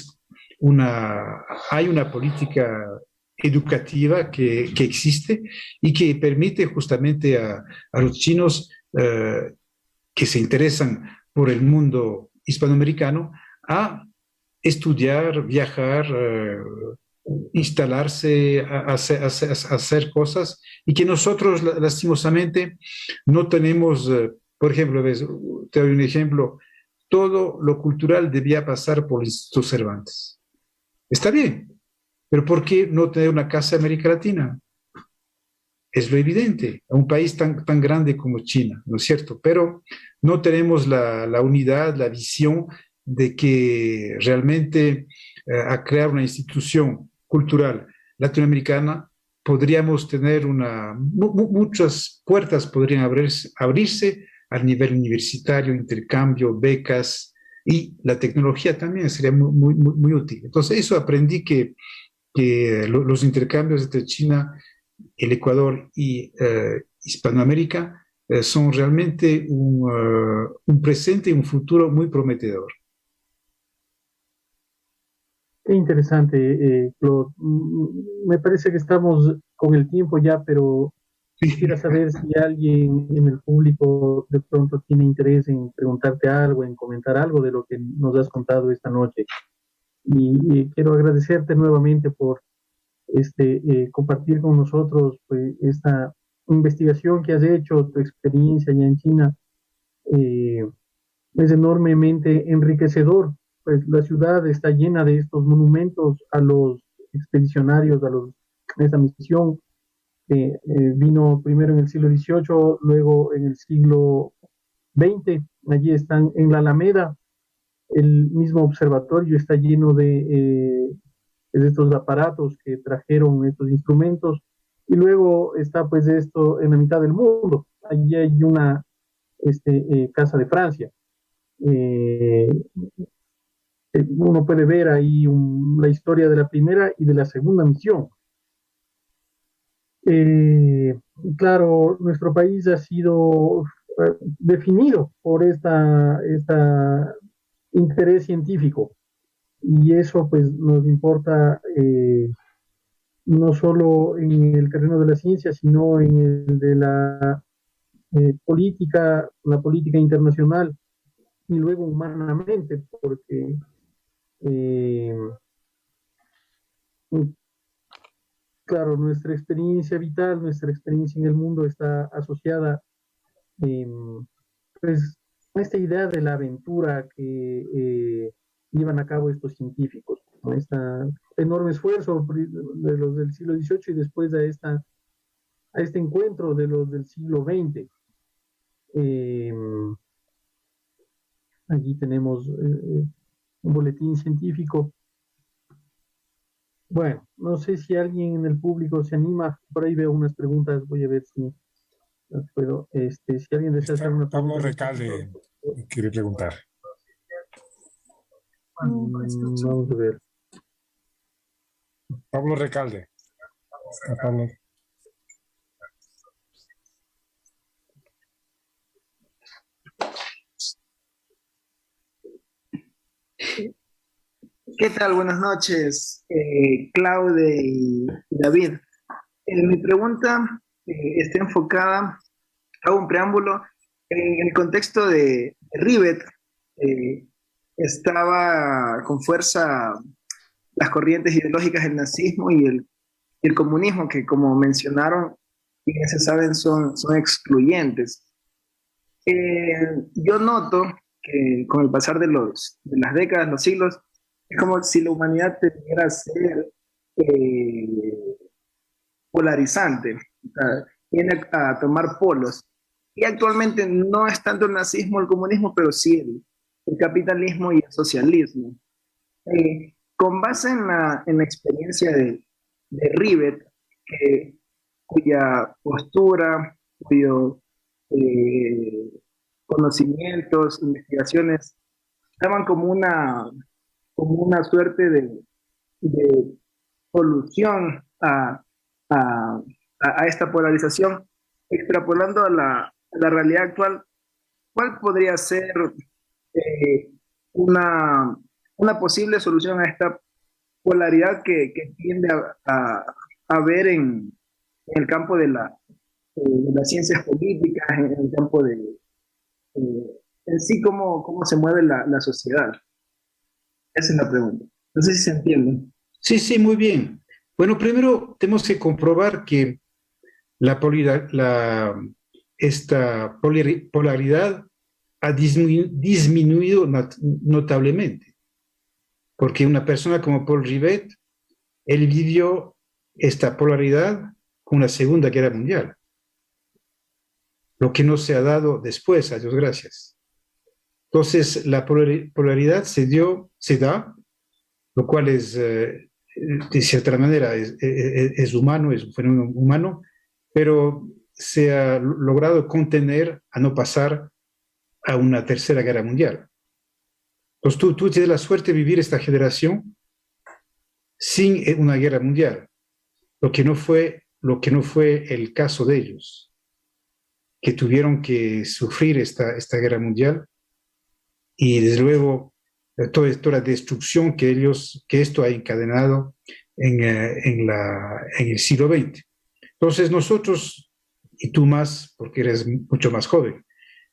hay una política educativa que existe y que permite justamente a los chinos que se interesan por el mundo hispanoamericano a estudiar, viajar, instalarse, a hacer cosas, y que nosotros lastimosamente no tenemos. Por ejemplo, te doy un ejemplo: todo lo cultural debía pasar por el Instituto Cervantes. Está bien, pero ¿por qué no tener una casa de América Latina? Es lo evidente, a un país tan grande como China, ¿no es cierto? Pero no tenemos la unidad, la visión de que realmente a crear una institución cultural latinoamericana podríamos tener muchas puertas podrían abrirse a nivel universitario, intercambio, becas, y la tecnología también sería muy útil. Entonces, eso aprendí que los intercambios entre China, el Ecuador y Hispanoamérica son realmente un presente y un futuro muy prometedor. Qué interesante, Claude. Me parece que estamos con el tiempo ya, pero quisiera saber si alguien en el público de pronto tiene interés en preguntarte algo, en comentar algo de lo que nos has contado esta noche. Y quiero agradecerte nuevamente por compartir con nosotros pues, esta investigación que has hecho, tu experiencia allá en China. Eh, es enormemente enriquecedor, pues la ciudad está llena de estos monumentos a los expedicionarios, a esta misión que vino primero en el siglo XVIII, luego en el siglo XX. Allí están en la Alameda, el mismo observatorio está lleno de estos aparatos que trajeron estos instrumentos, y luego está pues esto en la mitad del mundo. Allí hay Casa de Francia. Uno puede ver ahí la historia de la primera y de la segunda misión. Claro, nuestro país ha sido definido por esta interés científico y eso pues nos importa no solo en el terreno de la ciencia, sino en el de la política internacional y luego humanamente, porque eh, claro, nuestra experiencia vital, nuestra experiencia en el mundo está asociada eh, pues, a esta idea de la aventura que llevan a cabo estos científicos, ¿no? Este enorme esfuerzo de los del siglo XVIII y después a este encuentro de los del siglo XX. Eh, Allí tenemos un boletín científico. Bueno, no sé si alguien en el público se anima, por ahí veo unas preguntas, voy a ver si puedo, si alguien desea hacer una Pablo pregunta. Recalde quiere preguntar. Vamos a ver. Pablo Recalde. Pablo. ¿Qué tal? Buenas noches, Claude y David. Mi pregunta está enfocada, hago un preámbulo, en el contexto de Rivet. Estaba con fuerza las corrientes ideológicas del nazismo y el comunismo, que como mencionaron, y ya se saben, son excluyentes. Yo noto que con el pasar de las décadas, los siglos, es como si la humanidad tendiera a ser eh, polarizante, o sea, viene a tomar polos. Y actualmente no es tanto el nazismo, el comunismo, pero sí el capitalismo y el socialismo. Con base en la experiencia de Rivet, cuya postura, cuyos conocimientos, investigaciones, daban como una suerte de solución a esta polarización, extrapolando a la realidad actual. ¿Cuál podría ser eh, una, una posible solución a esta polaridad que tiende a ver en el campo de las ciencias políticas, en el campo en sí cómo se mueve la sociedad? Esa es la pregunta. No sé si se entiende. Sí, sí, muy bien. Bueno, primero tenemos que comprobar que esta polaridad ha disminuido notablemente, porque una persona como Paul Rivet, él vivió esta polaridad con la Segunda Guerra Mundial, lo que no se ha dado después, a Dios gracias. Entonces, la polaridad se da, lo cual es, de cierta manera, es humano, es un fenómeno humano, pero se ha logrado contener a no pasar a una tercera guerra mundial. Entonces, tú tienes la suerte de vivir esta generación sin una guerra mundial, lo que no fue el caso de ellos, que tuvieron que sufrir esta guerra mundial y desde luego toda la destrucción que esto ha encadenado en el siglo XX. Entonces nosotros, y tú más, porque eres mucho más joven,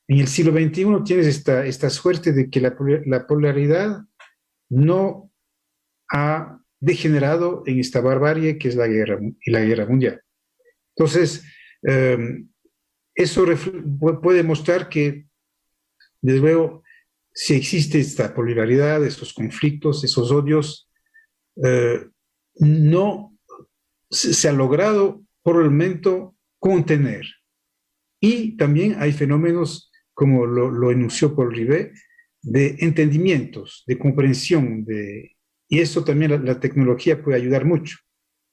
en el siglo XXI tienes esta suerte de que la polaridad no ha degenerado en esta barbarie que es la guerra mundial. Entonces, eso puede mostrar que, desde luego, si existe esta polaridad, esos conflictos, esos odios, no se ha logrado por el momento contener. Y también hay fenómenos, como lo enunció Paul Rivet, de entendimientos, de comprensión, y eso también la tecnología puede ayudar mucho,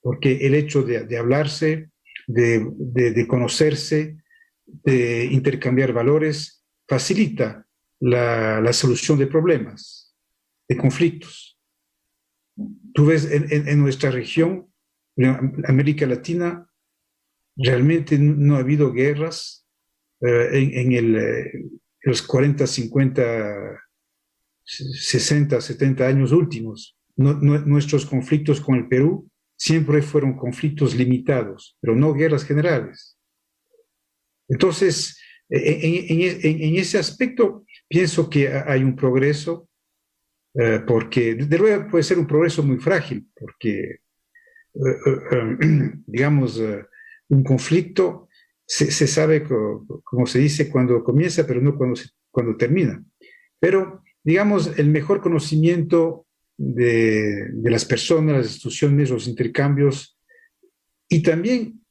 porque el hecho de hablarse, de conocerse, de intercambiar valores, facilita la solución de problemas, de conflictos. Tú ves en nuestra región, en América Latina, realmente no ha habido guerras en los 40, 50, 60, 70 años últimos. Nuestros conflictos con el Perú siempre fueron conflictos limitados, pero no guerras generales. Entonces, en ese aspecto, pienso que hay un progreso, porque de luego puede ser un progreso muy frágil, porque, digamos, un conflicto se sabe, como se dice, cuando comienza, pero no cuando termina. Pero, digamos, el mejor conocimiento de las personas, las instituciones, los intercambios y también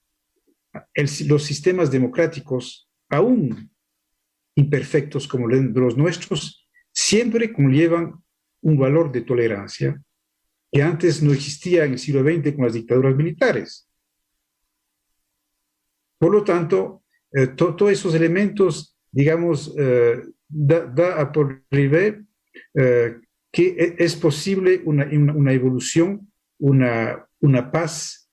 los sistemas democráticos, aún imperfectos como los nuestros, siempre conllevan un valor de tolerancia que antes no existía en el siglo XX con las dictaduras militares. Por lo tanto, todos esos elementos, digamos, da a por river que es posible una evolución, una paz,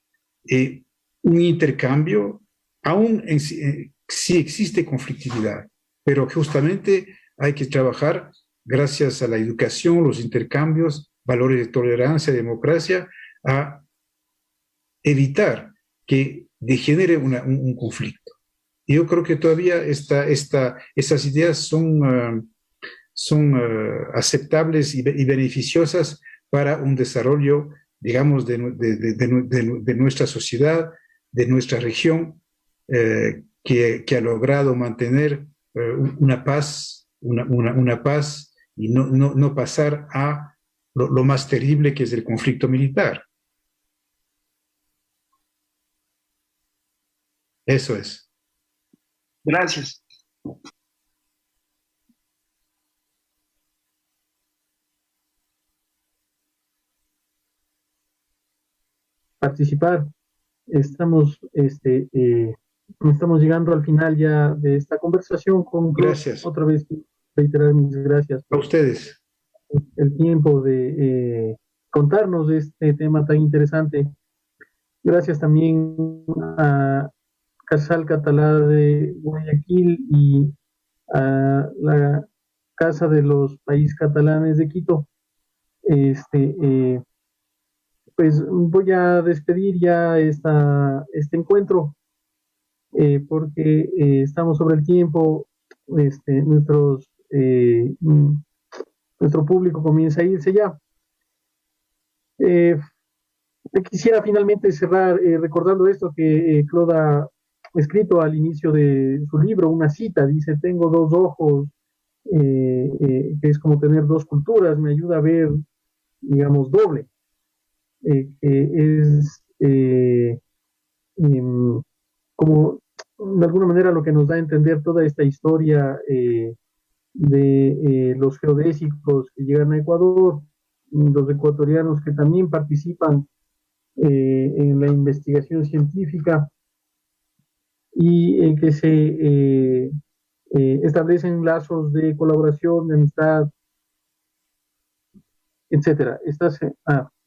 un intercambio, aún si existe conflictividad, pero justamente hay que trabajar gracias a la educación, los intercambios, valores de tolerancia, democracia, a evitar que degenere un conflicto. Y yo creo que todavía esas ideas son aceptables y beneficiosas para un desarrollo, digamos, de nuestra sociedad, de nuestra región, que ha logrado mantener una paz y no pasar a lo más terrible, que es el conflicto militar. Eso es. Gracias. Participar. Estamos llegando al final ya de esta conversación con Gracias. Otra vez reiterar mis gracias A ustedes. el tiempo de contarnos de este tema tan interesante. Gracias también a Casal Catalá de Guayaquil y a la Casa de los Países Catalanes de Quito. Pues voy a despedir ya este encuentro, porque estamos sobre el tiempo. Nuestro público comienza a irse ya. Quisiera finalmente cerrar recordando esto que Claude ha escrito al inicio de su libro, una cita, dice: tengo dos ojos, que es como tener dos culturas, me ayuda a ver, digamos, doble, que es como de alguna manera lo que nos da a entender toda esta historia de los geodésicos que llegan a Ecuador, los ecuatorianos que también participan en la investigación científica y en que se establecen lazos de colaboración, de amistad, etcétera.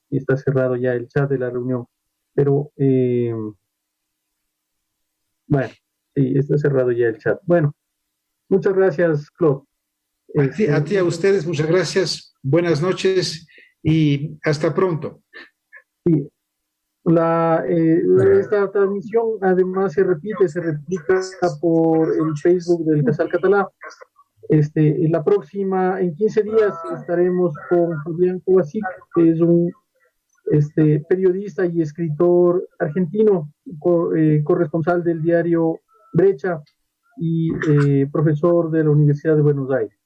Está cerrado ya el chat de la reunión, pero bueno, sí, está cerrado ya el chat. Bueno, muchas gracias, Claude. A ti, a ustedes, muchas gracias. Buenas noches y hasta pronto. Sí. Esta transmisión además se replica por el Facebook del Casal Catalá. La próxima, en 15 días, estaremos con Fabián Kovacic, que es un periodista y escritor argentino, corresponsal del diario Brecha y profesor de la Universidad de Buenos Aires.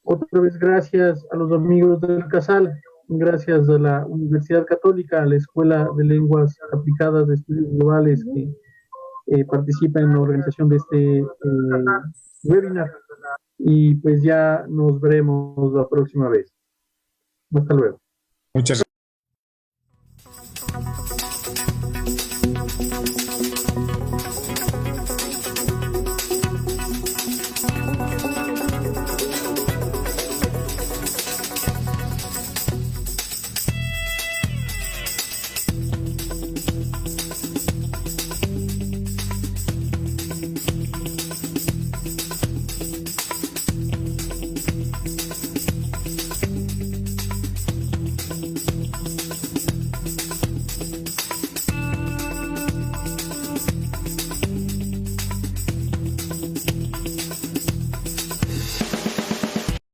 Otra vez gracias a los amigos del Casal, gracias a la Universidad Católica, a la Escuela de Lenguas Aplicadas de Estudios Globales que participa en la organización de este webinar, y pues ya nos veremos la próxima vez. Hasta luego. Muchas gracias.